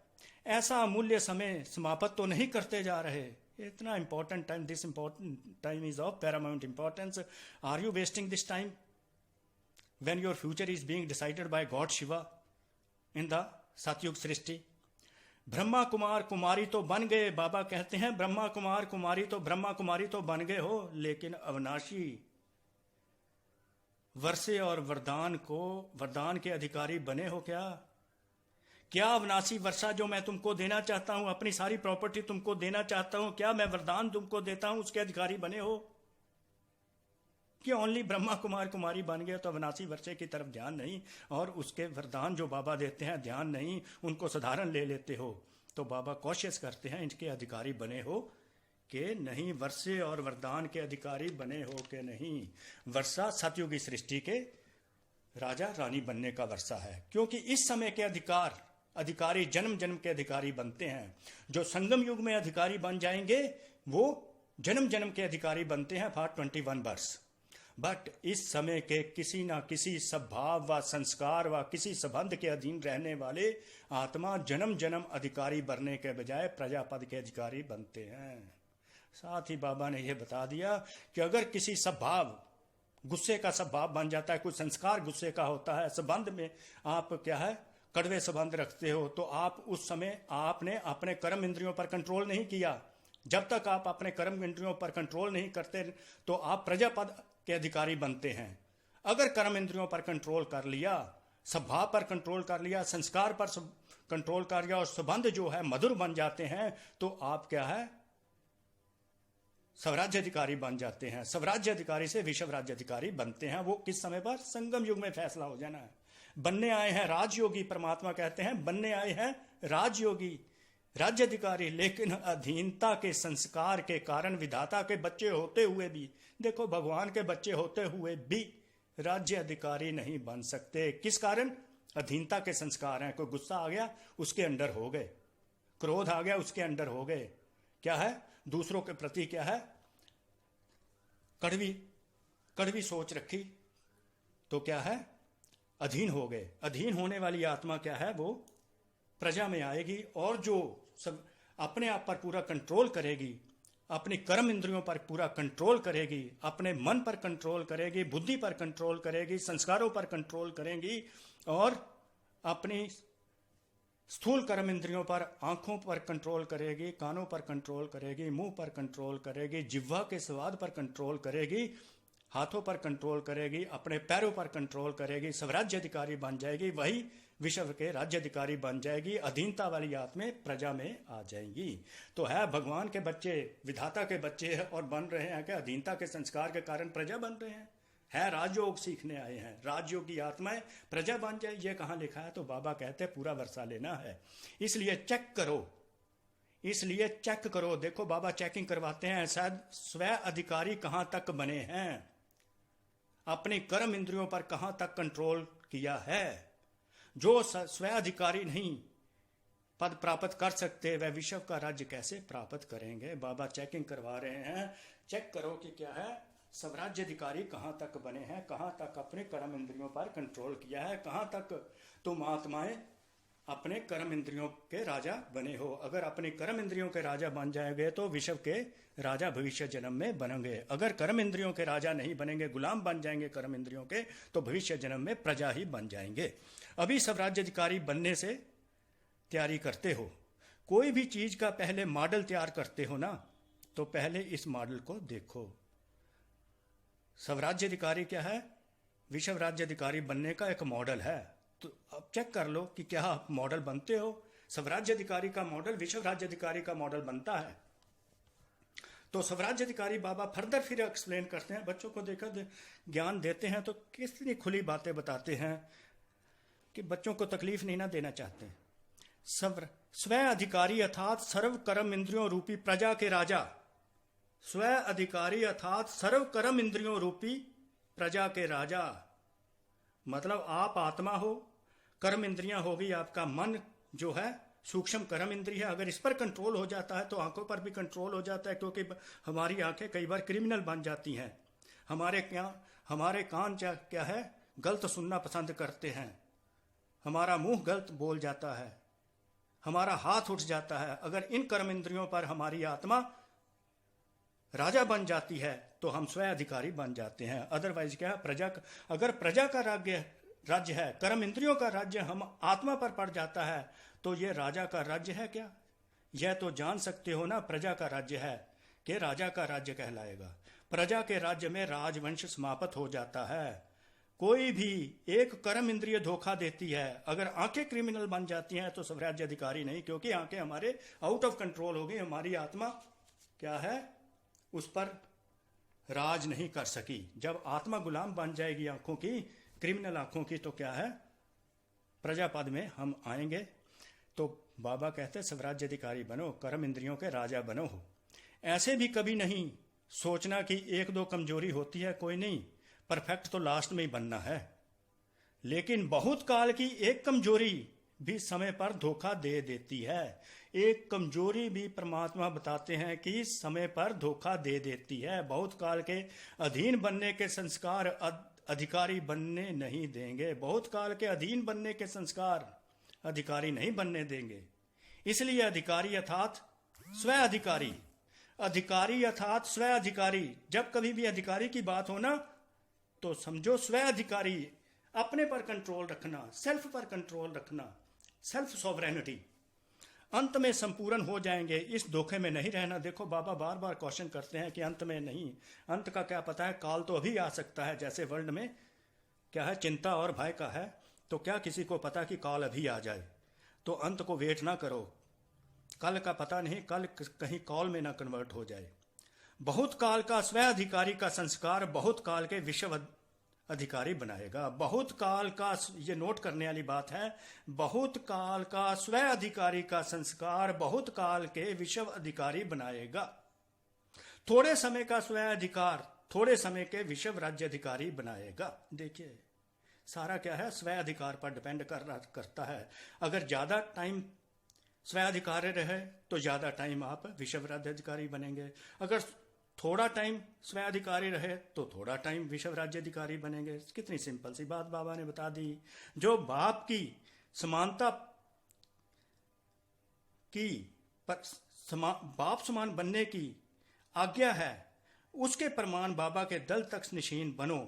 ऐसा अमूल्य समय समाप्त तो नहीं करते जा रहे। इतना important time, this important time is of paramount importance. Are you wasting this time when your future is being decided by God Shiva in the Satyug सृष्टि? ब्रह्मा कुमार कुमारी तो बन गए, बाबा कहते हैं ब्रह्मा कुमार कुमारी तो बन गए हो, लेकिन अविनाशी वर्षे और वरदान के अधिकारी बने हो क्या? क्या अविनाशी वर्षा जो मैं तुमको देना चाहता हूं, अपनी सारी प्रॉपर्टी तुमको देना चाहता हूं, क्या मैं वरदान तुमको देता हूं उसके अधिकारी बने हो? कि ओनली ब्रह्मा कुमार कुमारी बन गए तो अविनाशी वर्षे की तरफ ध्यान नहीं, और उसके वरदान जो बाबा देते हैं ध्यान नहीं, उनको साधारण ले लेते हो। तो बाबा कोशिश करते हैं इनके अधिकारी बने हो कि नहीं, वर्षे और वरदान के अधिकारी बने हो कि नहीं। वर्षा सतयुगी सृष्टि के राजा रानी बनने का वर्षा है, क्योंकि इस समय के अधिकारी जन्म जन्म के अधिकारी बनते हैं। जो संगम युग में अधिकारी बन जाएंगे वो जन्म जन्म के अधिकारी बनते हैं फॉर 21 वर्ष। बट इस समय के किसी ना किसी स्वभाव व संस्कार व किसी संबंध के अधीन रहने वाले आत्मा जन्म जन्म अधिकारी बनने के बजाय प्रजापद के अधिकारी बनते हैं। साथ ही बाबा ने यह बता दिया कि अगर किसी स्वभाव, गुस्से का स्वभाव बन जाता है, कुछ संस्कार गुस्से का होता है, संबंध में आप क्या है कड़वे संबंध रखते हो, तो आप उस समय आपने अपने कर्म इंद्रियों पर कंट्रोल नहीं किया। जब तक आप अपने कर्म इंद्रियों पर कंट्रोल नहीं करते तो आप प्रजापद के अधिकारी बनते हैं। अगर कर्म इंद्रियों पर कंट्रोल कर लिया, स्वभाव पर कंट्रोल कर लिया, संस्कार पर कंट्रोल कर लिया और संबंध जो है मधुर बन जाते हैं, तो आप क्या है स्वराज्य अधिकारी बन जाते हैं। स्वराज्य अधिकारी से विश्व राज्य अधिकारी बनते हैं। वो किस समय पर? संगम युग में फैसला हो जाना है। बनने आए हैं राजयोगी, परमात्मा कहते हैं बनने आए हैं राजयोगी, राज्य अधिकारी, लेकिन अधीनता के संस्कार के कारण विधाता के बच्चे होते हुए भी, देखो भगवान के बच्चे होते हुए भी राज्य अधिकारी नहीं बन सकते। किस कारण? अधीनता के संस्कार हैं। कोई गुस्सा आ गया उसके अंडर हो गए, क्रोध आ गया उसके अंडर हो गए, क्या है दूसरों के प्रति क्या है कड़वी सोच रखी, तो क्या है अधीन हो गए। अधीन होने वाली आत्मा क्या है वो प्रजा में आएगी, और जो सब अपने आप पर पूरा कंट्रोल करेगी, अपनी कर्म इंद्रियों पर पूरा कंट्रोल करेगी, अपने मन पर कंट्रोल करेगी, बुद्धि पर कंट्रोल करेगी, संस्कारों पर कंट्रोल करेगी, और अपनी स्थूल कर्म इंद्रियों पर, आंखों पर कंट्रोल करेगी, कानों पर कंट्रोल करेगी, मुंह पर कंट्रोल करेगी, जिह्वा के स्वाद पर कंट्रोल करेगी, हाथों पर कंट्रोल करेगी, अपने पैरों पर कंट्रोल करेगी, स्वराज्य अधिकारी बन जाएगी। वही विश्व के राज्याधिकारी बन जाएगी, अधीनता वाली आत्माएं प्रजा में आ जाएंगी। तो है भगवान के बच्चे, विधाता के बच्चे और बन रहे हैं कि अधीनता के संस्कार के कारण प्रजा बन रहे हैं। है राजयोग सीखने आए हैं, राजयोग की आत्माएं प्रजा बन जाए, ये कहाँ लिखा है? तो बाबा कहते हैं पूरा वर्षा लेना है, इसलिए चेक करो, इसलिए चेक करो। देखो बाबा चेकिंग करवाते हैं, शायद स्व अधिकारी कहाँ तक बने हैं, अपने कर्म इंद्रियों पर कहाँ तक कंट्रोल किया है। जो स्व अधिकारी नहीं पद प्राप्त कर सकते, वह विश्व का राज्य कैसे प्राप्त करेंगे? बाबा चेकिंग करवा रहे हैं, चेक करो कि क्या है, स्वराज्य अधिकारी कहाँ तक बने हैं, कहाँ तक अपने कर्म इंद्रियों पर कंट्रोल किया है, कहाँ तक तुम आत्माएं अपने कर्म इंद्रियों के राजा बने हो। अगर अपने कर्म इंद्रियों के राजा बन जाएंगे तो विश्व के राजा भविष्य जन्म में बनेंगे। अगर कर्म इंद्रियों के राजा नहीं बनेंगे, गुलाम बन जाएंगे कर्म इंद्रियों के, तो भविष्य जन्म में प्रजा ही बन जाएंगे। अभी सब राज्याधिकारी बनने से तैयारी करते हो, कोई भी चीज का पहले मॉडल तैयार करते हो ना, तो पहले इस मॉडल को देखो। स्वराज्याधिकारी क्या है? विश्व राज्याधिकारी बनने का एक मॉडल है। तो अब चेक कर लो कि क्या आप मॉडल बनते हो। स्वराज्याधिकारी का मॉडल विश्व राज्याधिकारी का मॉडल बनता है। तो स्वराज्याधिकारी बाबा फर्दर फिर एक्सप्लेन करते हैं, बच्चों को देखकर ज्ञान देते हैं तो कितनी खुली बातें बताते हैं कि बच्चों को तकलीफ नहीं ना देना चाहते। स्व अधिकारी अर्थात सर्व कर्म इंद्रियों रूपी प्रजा के राजा, स्व अधिकारी अर्थात सर्व कर्म इंद्रियों रूपी प्रजा के राजा, मतलब आप आत्मा हो, कर्म इंद्रियां होगी, आपका मन जो है सूक्ष्म कर्म इंद्रिय है। अगर इस पर कंट्रोल हो जाता है तो आंखों पर भी कंट्रोल हो जाता है, क्योंकि हमारी आंखें कई बार क्रिमिनल बन जाती हैं। हमारे कान क्या है, गलत सुनना पसंद करते हैं, हमारा मुंह गलत बोल जाता है, हमारा हाथ उठ जाता है। अगर इन कर्म इंद्रियों पर हमारी आत्मा राजा बन जाती है तो हम स्व अधिकारी बन जाते हैं। अदरवाइज क्या है, अगर प्रजा का राज्य है, कर्म इंद्रियों का राज्य हम आत्मा पर पड़ जाता है, तो ये राजा का राज्य है क्या? यह तो जान सकते हो ना, प्रजा का राज्य है कि राजा का राज्य कहलाएगा। प्रजा के राज्य में राजवंश समाप्त हो जाता है। कोई भी एक कर्म इंद्रिय धोखा देती है, अगर आंखें क्रिमिनल बन जाती हैं तो स्वराज्य अधिकारी नहीं, क्योंकि आंखें हमारे आउट ऑफ कंट्रोल हो गई। हमारी आत्मा क्या है, उस पर राज नहीं कर सकी। जब आत्मा गुलाम बन जाएगी आंखों की, क्रिमिनल आंखों की, तो क्या है, प्रजापद में हम आएंगे। तो बाबा कहते हैं स्वराज्य अधिकारी बनो, कर्म इंद्रियों के राजा बनो। ऐसे भी कभी नहीं सोचना कि एक दो कमजोरी होती है, कोई नहीं, परफेक्ट तो लास्ट में ही बनना है। लेकिन बहुत काल की एक कमजोरी भी समय पर धोखा दे देती है। एक कमजोरी भी परमात्मा बताते हैं कि समय पर धोखा दे देती है। बहुत काल के अधीन बनने के संस्कार अधिकारी बनने नहीं देंगे। बहुत काल के अधीन बनने के संस्कार अधिकारी नहीं बनने देंगे। इसलिए अधिकारी अर्थात स्व अधिकारी, अधिकारी अर्थात स्व अधिकारी। जब कभी भी अधिकारी की बात हो ना, तो समझो स्व अधिकारी, अपने पर कंट्रोल रखना, सेल्फ पर कंट्रोल रखना, सेल्फ सॉवरेनिटी। अंत में संपूर्ण हो जाएंगे, इस धोखे में नहीं रहना। देखो बाबा बार बार क्वेश्चन करते हैं कि अंत में नहीं, अंत का क्या पता है, काल तो अभी आ सकता है। जैसे वर्ल्ड में क्या है, चिंता और भय का है, तो क्या किसी को पता कि काल अभी आ जाए? तो अंत को वेट ना करो, कल का पता नहीं, कल कहीं कॉल में ना कन्वर्ट हो जाए। बहुत काल का स्व अधिकारी का संस्कार बहुत काल के विश्व अधिकारी बनाएगा। बहुत काल का, ये नोट करने वाली बात है, बहुत काल का स्व अधिकारी का संस्कार बहुत काल के विश्व अधिकारी बनाएगा। थोड़े समय का स्व अधिकार थोड़े समय के विश्व राज्य अधिकारी बनाएगा। देखिए सारा क्या है, स्व अधिकार पर डिपेंड करता है। अगर ज्यादा टाइम स्व अधिकारी रहे तो ज्यादा टाइम आप विश्व राज्य अधिकारी बनेंगे। अगर थोड़ा टाइम स्व अधिकारी रहे तो थोड़ा टाइम विश्व राज्य अधिकारी बनेंगे। कितनी सिंपल सी बात बाबा ने बता दी। जो बाप की समानता की बाप समान बनने की आज्ञा है, उसके प्रमाण बाबा के दल तक निशीन बनो।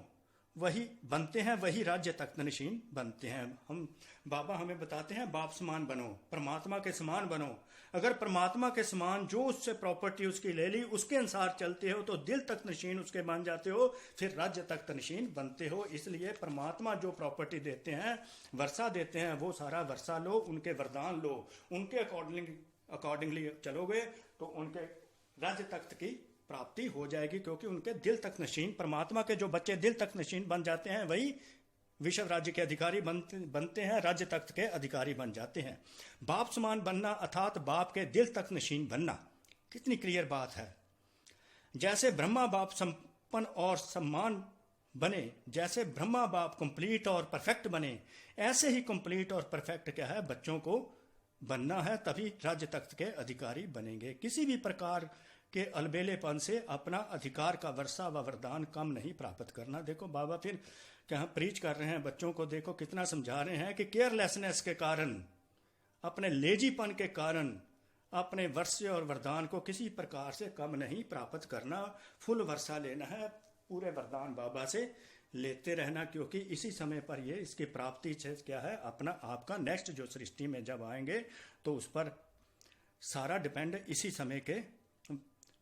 वही बनते हैं, वही राज्य तक नशीन बनते हैं। हम बाबा हमें बताते हैं बाप समान बनो, परमात्मा के समान बनो। अगर परमात्मा के समान जो उससे प्रॉपर्टी उसकी ले ली उसके अनुसार चलते हो तो दिल तक नशीन उसके बन जाते हो, फिर राज्य तक नशीन बनते हो। इसलिए परमात्मा जो प्रॉपर्टी देते हैं, वर्षा देते हैं, वो सारा वर्षा लो, उनके वरदान लो, उनके अकॉर्डिंगली चलोगे तो उनके राज्य तक की प्राप्ति हो जाएगी, क्योंकि उनके दिल तक नशीन, परमात्मा के जो बच्चे दिल तक नशीन बन जाते हैं वही विश्व राज्य के अधिकारी बनते हैं, राज्य तक के अधिकारी बन जाते हैं। बाप समान बनना अर्थात बाप के दिल तक नशीन बनना, कितनी क्लियर बात है। जैसे ब्रह्मा बाप संपन्न और सम्मान बने, जैसे ब्रह्मा बाप कंप्लीट और परफेक्ट बने, ऐसे ही कंप्लीट और परफेक्ट क्या है, बच्चों को बनना है, तभी राज्य तख्त के अधिकारी बनेंगे। किसी भी प्रकार के अलबेलेपन से अपना अधिकार का वर्षा व वरदान कम नहीं प्राप्त करना। देखो बाबा फिर क्या प्रीच कर रहे हैं बच्चों को, देखो कितना समझा रहे हैं कि केयरलेसनेस के कारण, अपने लेजीपन के कारण अपने वर्षे और वरदान को किसी प्रकार से कम नहीं प्राप्त करना, फुल वर्षा लेना है, पूरे वरदान बाबा से लेते रहना, क्योंकि इसी समय पर ये इसकी प्राप्ति क्या है, अपना आपका नेक्स्ट जो सृष्टि में जब आएंगे तो उस पर सारा डिपेंड इसी समय के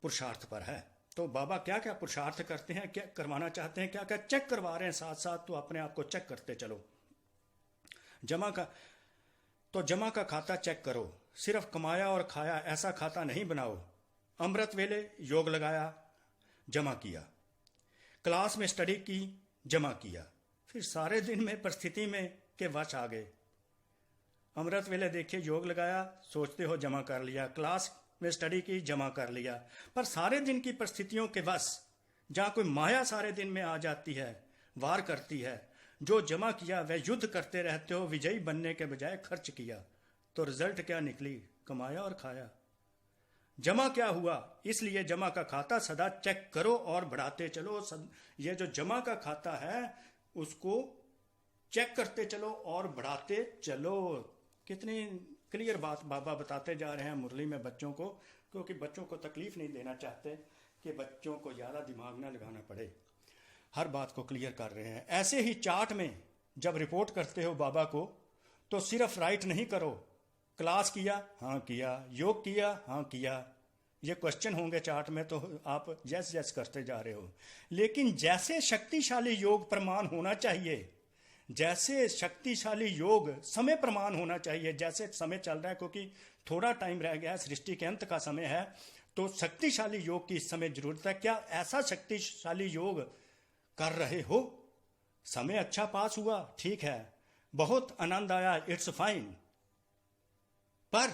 पुरुषार्थ पर है। तो बाबा क्या क्या पुरुषार्थ करते हैं, क्या करवाना चाहते हैं, क्या क्या चेक करवा रहे हैं साथ साथ, तो अपने आप को चेक करते चलो। जमा का खाता चेक करो, सिर्फ कमाया और खाया ऐसा खाता नहीं बनाओ। अमृत वेले योग लगाया, जमा किया, क्लास में स्टडी की, जमा किया, फिर सारे दिन में परिस्थिति में के वश आ गए। अमृत वेले देखिए योग लगाया, सोचते हो जमा कर लिया, क्लास में स्टडी की, जमा कर लिया, पर सारे दिन की परिस्थितियों के वश जहां कोई माया सारे दिन में आ जाती है, वार करती है, जो जमा किया वह युद्ध करते रहते हो, विजयी बनने के बजाय खर्च किया, तो रिजल्ट क्या निकली, कमाया और खाया। जमा क्या हुआ, इसलिए जमा का खाता सदा चेक करो और बढ़ाते चलो। ये जो जमा का खाता है उसको चेक करते चलो और बढ़ाते चलो। कितनी क्लियर बात बाबा बताते जा रहे हैं मुरली में बच्चों को, क्योंकि बच्चों को तकलीफ नहीं देना चाहते कि बच्चों को ज़्यादा दिमाग ना लगाना पड़े, हर बात को क्लियर कर रहे हैं। ऐसे ही चार्ट में जब रिपोर्ट करते हो बाबा को तो सिर्फ राइट नहीं करो, क्लास किया, हाँ किया, योग किया, हाँ किया, ये क्वेश्चन होंगे चार्ट में तो आप यस यस करते जा रहे हो। लेकिन जैसे शक्तिशाली योग प्रमाण होना चाहिए, जैसे शक्तिशाली योग समय प्रमाण होना चाहिए, जैसे समय चल रहा है क्योंकि थोड़ा टाइम रह गया है, सृष्टि के अंत का समय है, तो शक्तिशाली योग की इस समय जरूरत है। क्या ऐसा शक्तिशाली योग कर रहे हो? समय अच्छा पास हुआ, ठीक है, बहुत आनंद आया, इट्स फाइन, पर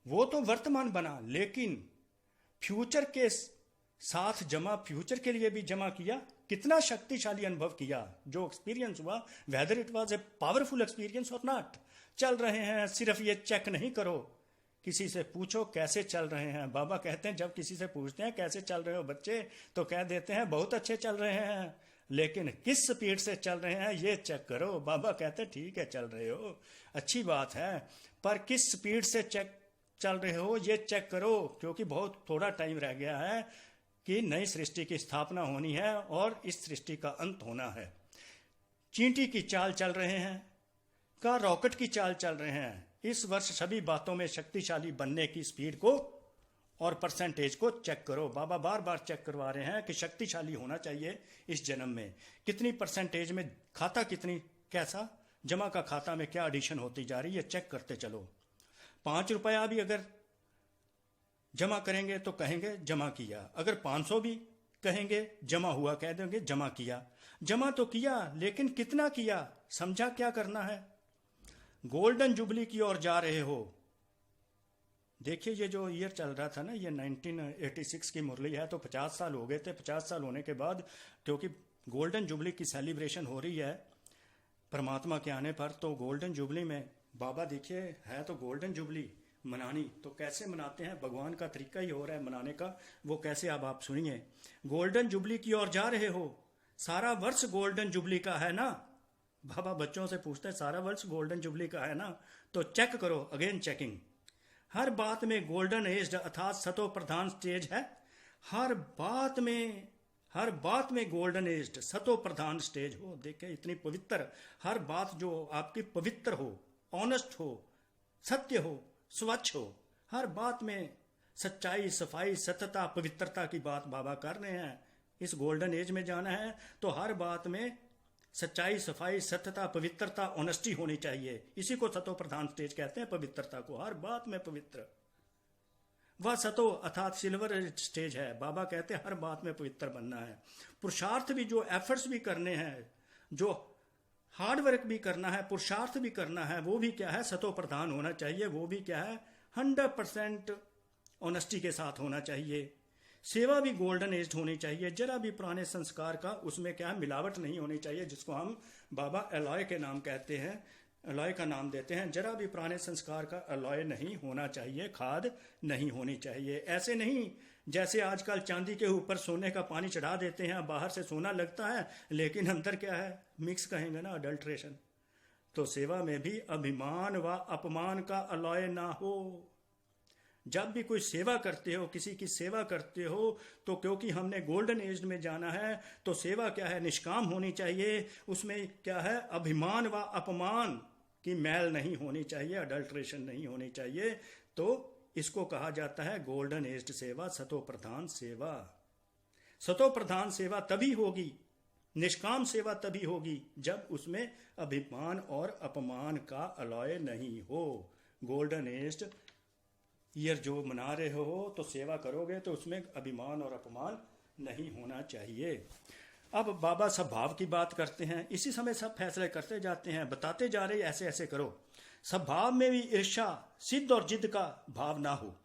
वो तो वर्तमान बना, लेकिन फ्यूचर के साथ जमा, फ्यूचर के लिए भी जमा किया, कितना शक्तिशाली अनुभव किया, जो एक्सपीरियंस हुआ, whether it was a powerful experience और नॉट। चल रहे हैं, सिर्फ ये चेक नहीं करो, किसी से पूछो कैसे चल रहे हैं। बाबा कहते हैं जब किसी से पूछते हैं कैसे चल रहे हो बच्चे, तो कह देते हैं बहुत अच्छे चल रहे हैं, लेकिन किस स्पीड से चल रहे हैं ये चेक करो। बाबा कहते हैं ठीक है चल रहे हो, अच्छी बात है, पर किस स्पीड से चल रहे हो ये चेक करो, क्योंकि बहुत थोड़ा टाइम रह गया है कि नई सृष्टि की स्थापना होनी है और इस सृष्टि का अंत होना है। चींटी की चाल चल रहे हैं का रॉकेट की चाल चल रहे हैं। इस वर्ष सभी बातों में शक्तिशाली बनने की स्पीड को और परसेंटेज को चेक करो। बाबा बार बार चेक करवा रहे हैं कि शक्तिशाली होना चाहिए इस जन्म में, कितनी परसेंटेज में खाता, कितनी कैसा जमा का खाता में क्या एडिशन होती जा रही है, चेक करते चलो। 5 रुपया भी अगर जमा करेंगे तो कहेंगे जमा किया, अगर 500 भी कहेंगे जमा हुआ, कह देंगे जमा किया। जमा तो किया, लेकिन कितना किया, समझा क्या करना है। गोल्डन जुबली की ओर जा रहे हो। देखिए ये जो ईयर चल रहा था ना, ये 1986 की मुरली है, तो 50 साल हो गए थे। 50 साल होने के बाद क्योंकि गोल्डन जुबली की सेलिब्रेशन हो रही है परमात्मा के आने पर, तो गोल्डन जुबली में बाबा देखिए है तो गोल्डन जुबली मनानी, तो कैसे मनाते हैं, भगवान का तरीका ही हो रहा है मनाने का, वो कैसे अब आप सुनिए। गोल्डन जुबली की ओर जा रहे हो, सारा वर्ष गोल्डन जुबली का है ना। बाबा बच्चों से पूछते हैं सारा वर्ष गोल्डन जुबली का है ना, तो चेक करो, अगेन चेकिंग। हर बात में गोल्डन एज अर्थात सतो प्रधान स्टेज है, हर बात में हर बात में गोल्डन एज, सतो प्रधान स्टेज हो। देखे इतनी पवित्र, हर बात जो आपकी पवित्र हो, ऑनेस्ट हो, सत्य हो, स्वच्छ हो, हर बात में सच्चाई, सफाई, सत्यता, पवित्रता की बात बाबा कर रहे हैं। इस गोल्डन एज में जाना है तो हर बात में सच्चाई, सफाई, सत्यता, पवित्रता, ऑनेस्टी होनी चाहिए। इसी को सतो प्रधान स्टेज कहते हैं, पवित्रता को, हर बात में पवित्र। वह सतो अर्थात सिल्वर स्टेज है। बाबा कहते हैं हर बात में पवित्र बनना है। पुरुषार्थ भी, जो एफर्ट्स भी करने हैं, जो हार्ड वर्क भी करना है, पुरुषार्थ भी करना है, वो भी क्या है, सतो प्रधान होना चाहिए। वो भी क्या है, 100% ऑनेस्टी के साथ होना चाहिए। सेवा भी गोल्डन एज होनी चाहिए। जरा भी पुराने संस्कार का उसमें क्या है, मिलावट नहीं होनी चाहिए, जिसको हम बाबा अलॉय के नाम कहते हैं, अलॉय का नाम देते हैं। जरा भी पुराने संस्कार का अलॉय नहीं होना चाहिए, खाद नहीं होनी चाहिए। ऐसे नहीं जैसे आजकल चांदी के ऊपर सोने का पानी चढ़ा देते हैं, बाहर से सोना लगता है लेकिन अंदर क्या है, मिक्स कहेंगे ना, अडल्ट्रेशन। तो सेवा में भी अभिमान व अपमान का अलॉय ना हो। जब भी कोई सेवा करते हो, किसी की सेवा करते हो, तो क्योंकि हमने गोल्डन एज में जाना है, तो सेवा क्या है, निष्काम होनी चाहिए। उसमें क्या है, अभिमान व अपमान की मैल नहीं होनी चाहिए, अडल्ट्रेशन नहीं होनी चाहिए। तो इसको कहा जाता है गोल्डन एज सेवा, सतो प्रधान सेवा। सतो प्रधान सेवा तभी होगी, निष्काम सेवा तभी होगी, जब उसमें अभिमान और अपमान का अलॉय नहीं हो। गोल्डन एज ईयर जो मना रहे हो तो सेवा करोगे तो उसमें अभिमान और अपमान नहीं होना चाहिए। अब बाबा स्वभाव की बात करते हैं। इसी समय सब फैसले करते जाते हैं, बताते जा रहे ऐसे ऐसे करो। स्वभाव में भी ईर्ष्या, सिद्ध और जिद का भाव ना हो,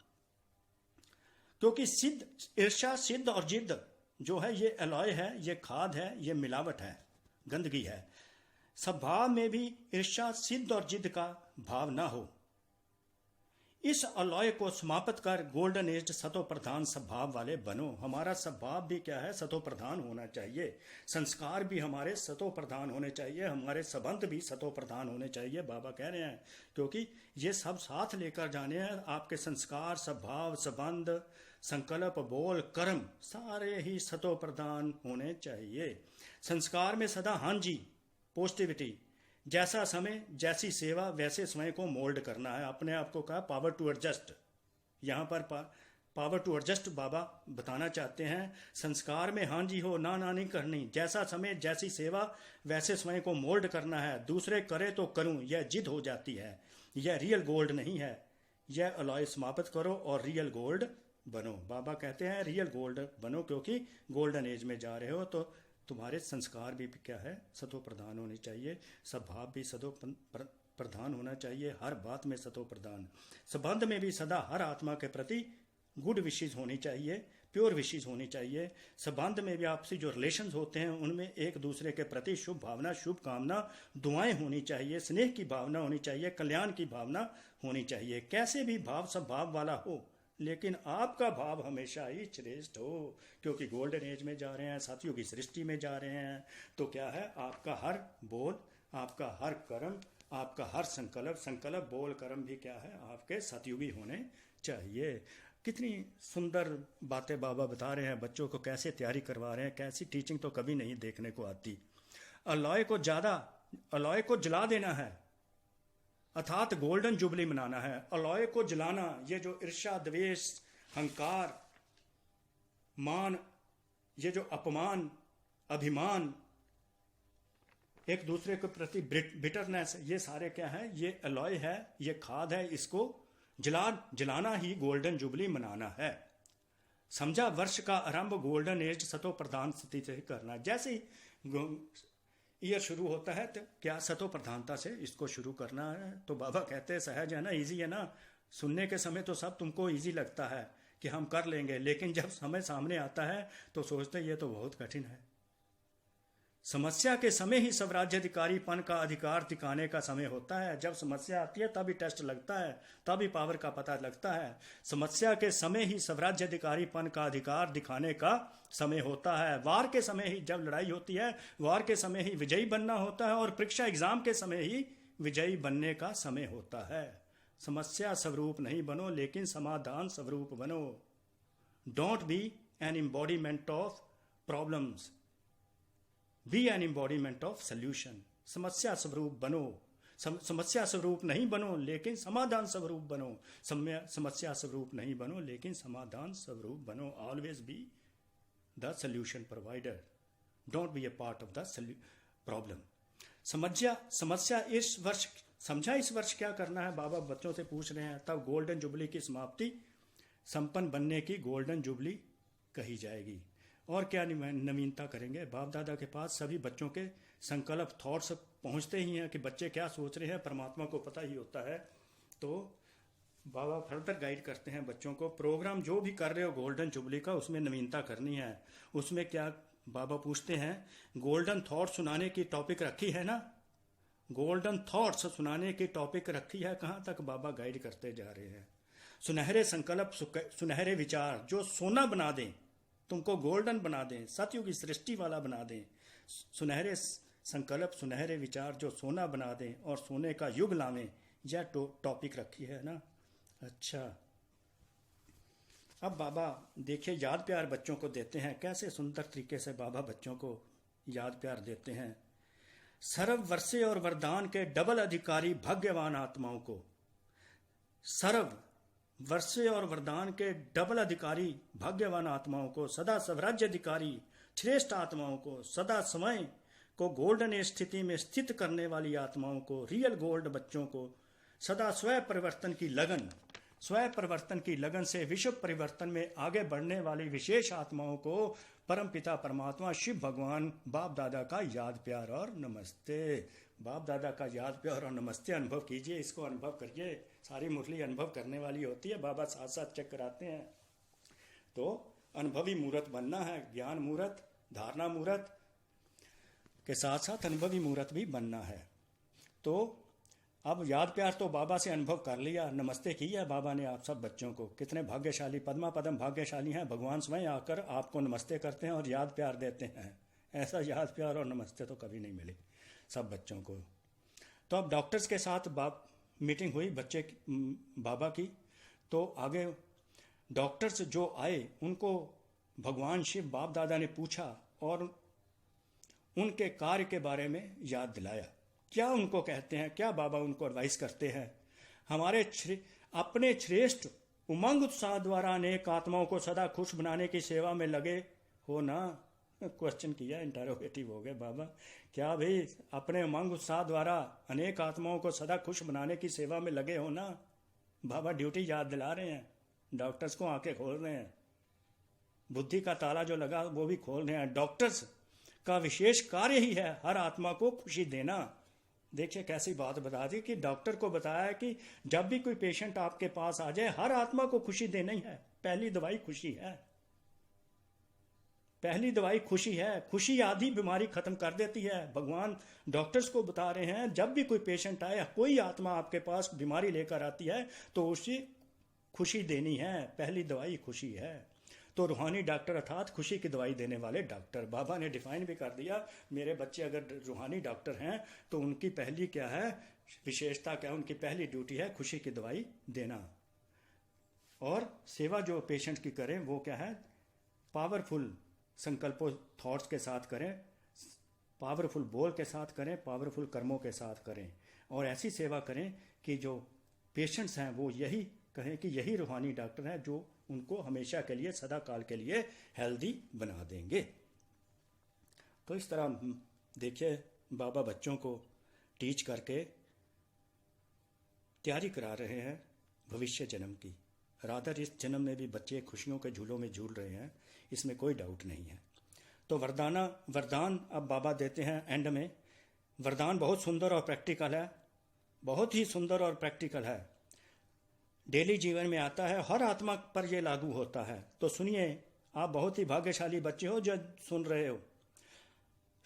क्योंकि सिद्ध, ईर्ष्या, सिद्ध और जिद जो है ये अलॉय है, ये खाद है, ये मिलावट है, गंदगी है। स्वभाव में भी ईर्ष्या, सिद्ध और जिद का भाव ना हो। इस अलॉय को समाप्त कर गोल्डन एज सतो प्रधान स्वभाव वाले बनो। हमारा स्वभाव भी क्या है, सतो प्रधान होना चाहिए। संस्कार भी हमारे सतो प्रधान होने चाहिए, हमारे संबंध भी सतो प्रधान होने चाहिए। बाबा कह रहे हैं क्योंकि ये सब साथ लेकर जाने हैं। आपके संस्कार, स्वभाव, संबंध, संकल्प, बोल, कर्म सारे ही सतो प्रधान होने चाहिए। संस्कार में सदा हाँ जी, पॉजिटिविटी, जैसा समय, जैसी सेवा, वैसे स्वयं को मोल्ड करना है। अपने आप को कहा पावर टू एडजस्ट। यहाँ पर पावर टू एडजस्ट बाबा बताना चाहते हैं। संस्कार में हाँ जी हो, ना ना नहीं करनी। जैसा समय, जैसी सेवा, वैसे स्वयं को मोल्ड करना है। दूसरे करे तो करूं, यह जिद हो जाती है, यह रियल गोल्ड नहीं है। यह अलॉय समाप्त करो और रियल गोल्ड बनो। बाबा कहते हैं रियल गोल्ड बनो, क्योंकि गोल्डन एज में जा रहे हो तो तुम्हारे संस्कार भी क्या है, सतो प्रधान होने चाहिए। स्वभाव भी सतो प्रधान होना चाहिए, हर बात में सतो प्रधान। संबंध में भी सदा हर आत्मा के प्रति गुड विशेष होनी चाहिए, प्योर विशेष होनी चाहिए। संबंध में भी आपसी जो रिलेशंस होते हैं उनमें एक दूसरे के प्रति शुभ भावना, शुभ कामना, दुआएं होनी चाहिए, स्नेह की भावना होनी चाहिए, कल्याण की भावना होनी चाहिए। कैसे भी भाव स्वभाव वाला हो, लेकिन आपका भाव हमेशा ही श्रेष्ठ हो, क्योंकि गोल्डन एज में जा रहे हैं, साथियों की सृष्टि में जा रहे हैं। तो क्या है, आपका हर बोल, आपका हर कर्म, आपका हर संकल्प, बोल, कर्म भी क्या है, आपके सतयुगी होने चाहिए। कितनी सुंदर बातें बाबा बता रहे हैं, बच्चों को कैसे तैयारी करवा रहे हैं। कैसी टीचिंग तो कभी नहीं देखने को आती। अलॉय को जला देना है, अर्थात गोल्डन जुबली मनाना है। अलॉय को जलाना, ये जो ईर्ष्या, द्वेष, अहंकार, मान, ये जो अपमान, अभिमान, एक दूसरे के प्रति बिटरनेस, ये सारे क्या है, ये अलॉय है, ये खाद है। इसको जलाना ही गोल्डन जुबली मनाना है। समझा, वर्ष का आरंभ गोल्डन एज सतो प्रधान स्थिति से करना। जैसे ही ईयर शुरू होता है तो क्या सतो प्रधानता से इसको शुरू करना है। तो बाबा कहते हैं सहज है ना, इजी है ना। सुनने के समय तो सब तुमको इजी लगता है कि हम कर लेंगे, लेकिन जब समय सामने आता है तो सोचते ये तो बहुत कठिन है। समस्या के समय ही स्वराज्याधिकारीपन का अधिकार दिखाने का समय होता है। जब समस्या आती है तभी टेस्ट लगता है, तभी पावर का पता लगता है। समस्या के समय ही स्वराज्याधिकारीपन का अधिकार दिखाने का समय होता है। वार के समय ही जब लड़ाई होती है, वार के समय ही विजयी बनना होता है, और परीक्षा एग्जाम के समय ही विजयी बनने का समय होता है। समस्या स्वरूप नहीं बनो, लेकिन समाधान स्वरूप बनो। Don't be an embodiment of problems, be an embodiment of solution. समस्या स्वरूप बनो, समस्या स्वरूप नहीं बनो लेकिन समाधान स्वरूप बनो, समस्या स्वरूप नहीं बनो लेकिन समाधान स्वरूप बनो। Always be the solution provider, don't be A part of the problem. समस्या इस वर्ष समझा, इस वर्ष क्या करना है बाबा बच्चों से पूछ रहे हैं। तब गोल्डन जुबली की समाप्ति, संपन्न बनने की गोल्डन जुबली कही जाएगी। और क्या नवीनता करेंगे बाप दादा के पास? सभी बच्चों के संकल्प थॉट्स पहुंचते ही हैं कि बच्चे क्या सोच रहे हैं, परमात्मा को पता ही होता है। तो बाबा फर्दर गाइड करते हैं बच्चों को, प्रोग्राम जो भी कर रहे हो गोल्डन जुबली का, उसमें नवीनता करनी है। उसमें क्या बाबा पूछते हैं, गोल्डन थॉट्स सुनाने की टॉपिक रखी है ना, गोल्डन थॉट्स सुनाने की टॉपिक रखी है। कहाँ तक बाबा गाइड करते जा रहे हैं। सुनहरे संकल्प, सुनहरे विचार जो सोना बना दें, तुमको गोल्डन बना दें, सतयुग की सृष्टि वाला बना दें। सुनहरे संकल्प, सुनहरे विचार जो सोना बना दें और सोने का युग लावें, यह टॉपिक रखी है ना। अच्छा, अब बाबा देखिए याद प्यार बच्चों को देते हैं, कैसे सुंदर तरीके से बाबा बच्चों को याद प्यार देते हैं। सर्व वर्षे और वरदान के डबल अधिकारी भाग्यवान आत्माओं को, सर्व वर्षे और वरदान के डबल अधिकारी भाग्यवान आत्माओं को, सदा स्वराज्य अधिकारी श्रेष्ठ आत्माओं को, सदा समय को गोल्डन स्थिति में स्थित करने वाली आत्माओं को, रियल गोल्ड बच्चों को, सदा स्वयं परिवर्तन की लगन, स्वयं परिवर्तन की लगन से विश्व परिवर्तन में आगे बढ़ने वाली विशेष आत्माओं को परमपिता परमात्मा शिव भगवान बाप दादा का याद प्यार और नमस्ते। बाप दादा का याद प्यार और नमस्ते अनुभव कीजिए, इसको अनुभव करिए। सारी मुरली अनुभव करने वाली होती है, बाबा साथ साथ चेक कराते हैं। तो अनुभवी मूर्त बनना है, ज्ञान मूर्त, धारणा मूर्त के साथ साथ अनुभवी मूर्त भी बनना है। तो अब याद प्यार तो बाबा से अनुभव कर लिया, नमस्ते किया बाबा ने आप सब बच्चों को। कितने भाग्यशाली, पद्मा पदम भाग्यशाली हैं, भगवान स्वयं आकर आपको नमस्ते करते हैं और याद प्यार देते हैं। ऐसा याद प्यार और नमस्ते तो कभी नहीं मिले सब बच्चों को। तो अब डॉक्टर्स के साथ मीटिंग हुई बच्चे बाबा की। तो आगे डॉक्टर्स जो आए उनको भगवान शिव बाप दादा ने पूछा और उनके कार्य के बारे में याद दिलाया। क्या उनको कहते हैं, क्या बाबा उनको एडवाइस करते हैं? हमारे अपने श्रेष्ठ उमंग उत्साह द्वारा अनेक आत्माओं को सदा खुश बनाने की सेवा में लगे हो ना। क्वेश्चन किया, इंटरोगेटिव हो गए बाबा। क्या भाई अपने उमंग उत्साह द्वारा अनेक आत्माओं को सदा खुश बनाने की सेवा में लगे हो ना? बाबा ड्यूटी याद दिला रहे हैं, डॉक्टर्स को आंखें खोल रहे हैं, बुद्धि का ताला जो लगा वो भी खोल रहे हैं। डॉक्टर्स का विशेष कार्य ही है हर आत्मा को खुशी देना। देखिए कैसी बात बता दी कि डॉक्टर को बताया कि जब भी कोई पेशेंट आपके पास आ जाए हर आत्मा को खुशी देनी है। पहली दवाई खुशी है, पहली दवाई खुशी है। खुशी आधी बीमारी खत्म कर देती है। भगवान डॉक्टर्स को बता रहे हैं जब भी कोई पेशेंट आए, कोई आत्मा आपके पास बीमारी लेकर आती है तो उसे खुशी देनी है, पहली दवाई खुशी है। तो रूहानी डॉक्टर अर्थात खुशी की दवाई देने वाले डॉक्टर, बाबा ने डिफाइन भी कर दिया। मेरे बच्चे अगर रूहानी डॉक्टर हैं तो उनकी पहली क्या है विशेषता, क्या उनकी पहली ड्यूटी है खुशी की दवाई देना। और सेवा जो पेशेंट की करें वो क्या है, पावरफुल संकल्पों थॉट्स के साथ करें, पावरफुल बोल के साथ करें, पावरफुल कर्मों के साथ करें। और ऐसी सेवा करें कि जो पेशेंट्स हैं वो यही कहें कि यही रूहानी डॉक्टर है जो उनको हमेशा के लिए, सदा काल के लिए हेल्दी बना देंगे। तो इस तरह देखिए बाबा बच्चों को टीच करके तैयारी करा रहे हैं भविष्य जन्म की। रादर इस जन्म में भी बच्चे खुशियों के झूलों में झूल रहे हैं, इसमें कोई डाउट नहीं है। तो वरदान अब बाबा देते हैं एंड में। वरदान बहुत सुंदर और प्रैक्टिकल है, बहुत ही सुंदर और प्रैक्टिकल है, डेली जीवन में आता है, हर आत्मा पर यह लागू होता है। तो सुनिए, आप बहुत ही भाग्यशाली बच्चे हो जो सुन रहे हो।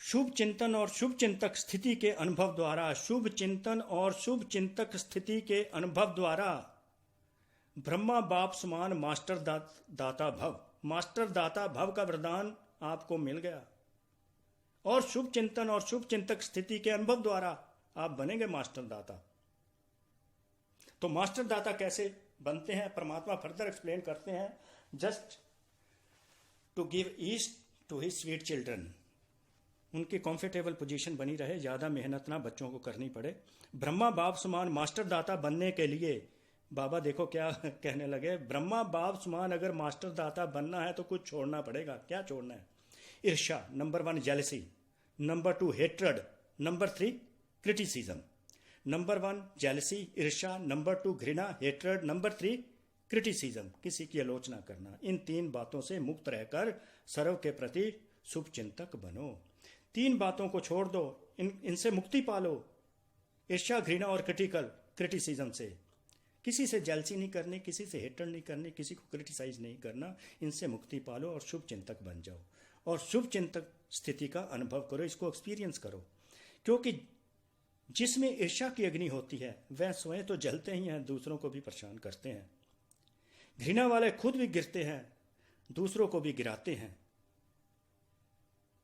शुभ चिंतन और शुभ चिंतक स्थिति के अनुभव द्वारा, शुभ चिंतन और शुभ चिंतक स्थिति के अनुभव द्वारा ब्रह्मा बाप समान मास्टर दाता भव, मास्टर दाता भव का वरदान आपको मिल गया। और शुभ चिंतन और शुभ चिंतक स्थिति के अनुभव द्वारा आप बनेंगे मास्टर दाता। तो मास्टर दाता कैसे बनते हैं परमात्मा फर्दर एक्सप्लेन करते हैं। Just to to his sweet children, उनकी कंफर्टेबल पोजीशन बनी रहे, ज़्यादा मेहनत ना बच्चों को करनी पड़े। ब्रह्मा बाप समान मास्टर दाता बनने के लिए बाबा देखो क्या कहने लगे, ब्रह्मा बाप समान अगर मास्टर दाता बनना है तो कुछ छोड़ना पड़ेगा। क्या छोड़ना है? ईर्ष्या, number 1 jealousy, number 2 hatred, number 3 criticism. Number 1 jealousy ईर्ष्या, नंबर 2 घृणा हेट्रेड, नंबर 3 क्रिटिसिज्म, किसी की आलोचना करना। इन 3 बातों से मुक्त रहकर सर्व के प्रति शुभ चिंतक बनो। 3 बातों को छोड़ दो, इनसे मुक्ति पालो। ईर्ष्या, घृणा और क्रिटिसिज्म से। किसी से जेलसी नहीं करनी, किसी से हेट्रेड नहीं करनी, किसी को क्रिटिसाइज नहीं करना। इनसे मुक्ति पालो और शुभ चिंतक बन जाओ और शुभ चिंतक स्थिति का अनुभव करो, इसको एक्सपीरियंस करो। क्योंकि जिसमें ईर्ष्या की अग्नि होती है वह स्वयं तो जलते ही हैं, दूसरों को भी परेशान करते हैं। घृणा वाले खुद भी गिरते हैं, दूसरों को भी गिराते हैं।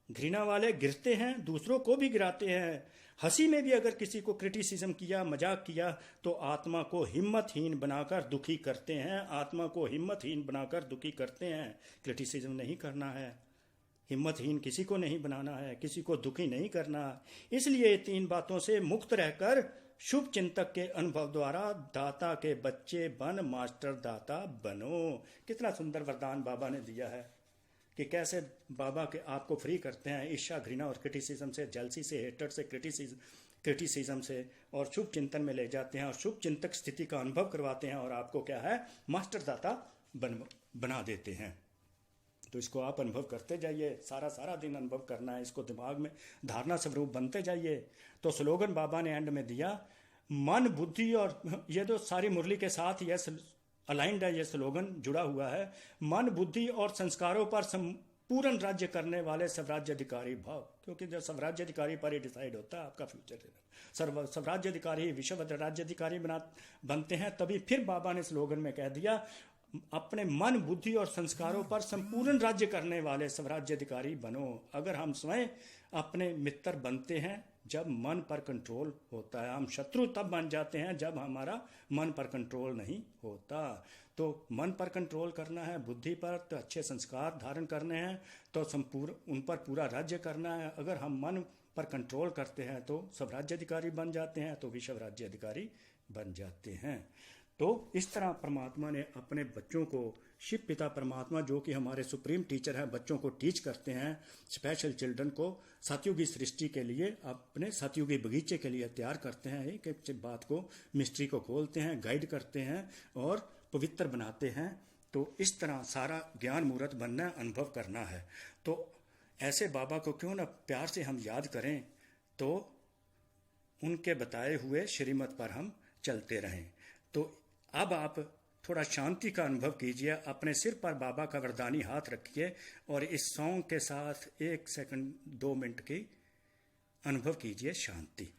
घृणा वाले गिरते हैं, दूसरों को भी गिराते हैं। हंसी में भी अगर किसी को क्रिटिसिज्म किया, मजाक किया, तो आत्मा को हिम्मतहीन बनाकर दुखी करते हैं। आत्मा को हिम्मतहीन बनाकर दुखी करते हैं। क्रिटिसिज्म नहीं करना है, हिम्मतहीन किसी को नहीं बनाना है, किसी को दुखी नहीं करना। इसलिए 3 बातों से मुक्त रहकर शुभ चिंतक के अनुभव द्वारा दाता के बच्चे बन मास्टर दाता बनो। कितना सुंदर वरदान बाबा ने दिया है कि कैसे बाबा के आपको फ्री करते हैं ईर्ष्या, घृणा और क्रिटिसिज्म से, जेलसी से, हेट्रेड से, क्रिटिसिज्म से, और शुभ चिंतन में ले जाते हैं और शुभ चिंतक स्थिति का अनुभव करवाते हैं और आपको क्या है, मास्टर दाता बना देते हैं। तो इसको आप अनुभव करते जाइए, सारा दिन अनुभव करना है, इसको दिमाग में धारणा स्वरूप बनते जाइए। तो स्लोगन बाबा ने एंड में दिया, मन बुद्धि और ये तो सारी मुरली के साथ ये अलाइंड है, ये स्लोगन जुड़ा हुआ है। मन बुद्धि और संस्कारों पर संपूर्ण राज्य करने वाले स्वराज्याधिकारी भाव, क्योंकि जब स्वराज्याधिकारी पर ही डिसाइड होता है आपका फ्यूचर। स्वराज्याधिकारी विश्व राज्याधिकारी बनते हैं। तभी फिर बाबा ने स्लोगन में कह दिया, अपने मन बुद्धि और संस्कारों पर संपूर्ण राज्य करने वाले स्वराज्याधिकारी बनो। अगर हम स्वयं अपने मित्र बनते हैं जब मन पर कंट्रोल होता है, हम शत्रु तब बन जाते हैं जब हमारा मन पर कंट्रोल नहीं होता। तो मन पर कंट्रोल करना है, बुद्धि पर, तो अच्छे संस्कार धारण करने हैं, तो संपूर्ण उन पर पूरा राज्य करना है। अगर हम मन पर कंट्रोल करते हैं तो स्वराज्याधिकारी बन जाते हैं, तो विश्व राज्याधिकारी बन जाते हैं। तो इस तरह परमात्मा ने अपने बच्चों को, शिव पिता परमात्मा जो कि हमारे सुप्रीम टीचर हैं, बच्चों को टीच करते हैं, स्पेशल चिल्ड्रन को सतयुगी सृष्टि के लिए, अपने सतयुगी बगीचे के लिए तैयार करते हैं। एक बात को, मिस्ट्री को खोलते हैं, गाइड करते हैं और पवित्र बनाते हैं। तो इस तरह सारा ज्ञान मूर्त बनना है, अनुभव करना है। तो ऐसे बाबा को क्यों ना प्यार से हम याद करें, तो उनके बताए हुए श्रीमत पर हम चलते रहें। तो अब आप थोड़ा शांति का अनुभव कीजिए, अपने सिर पर बाबा का वरदानी हाथ रखिए और इस सॉन्ग के साथ 1 सेकंड 2 मिनट की अनुभव कीजिए शांति।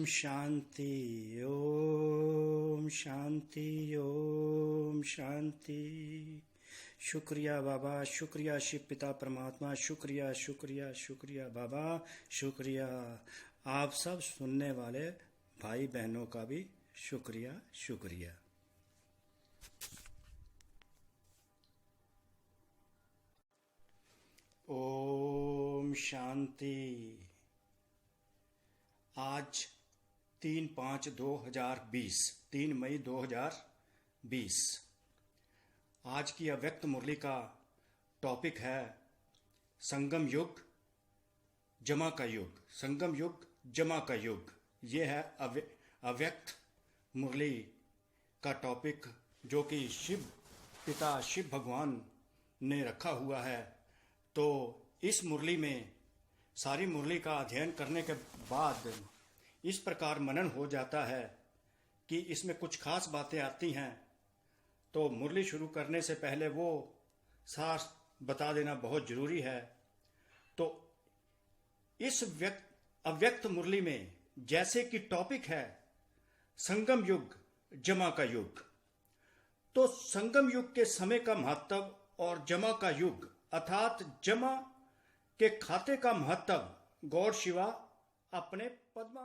शांति ओम शांति ओम शांति। शुक्रिया बाबा, शुक्रिया शिव पिता परमात्मा, शुक्रिया शुक्रिया शुक्रिया बाबा, शुक्रिया आप सब सुनने वाले भाई बहनों का भी शुक्रिया शुक्रिया। ओम शांति। आज 3/5/2020, 3 मई 2020। आज की अव्यक्त मुरली का टॉपिक है संगम युग जमा का युग। संगम युग जमा का युग, ये है अव्यक्त मुरली का टॉपिक, जो कि शिव पिता शिव भगवान ने रखा हुआ है। तो इस मुरली में सारी मुरली का अध्ययन करने के बाद इस प्रकार मनन हो जाता है कि इसमें कुछ खास बातें आती हैं। तो मुरली शुरू करने से पहले वो सार बता देना बहुत जरूरी है। तो इस अव्यक्त मुरली में जैसे कि टॉपिक है संगम युग जमा का युग, तो संगम युग के समय का महत्व और जमा का युग अर्थात जमा के खाते का महत्व गौर शिवा अपने पद्मा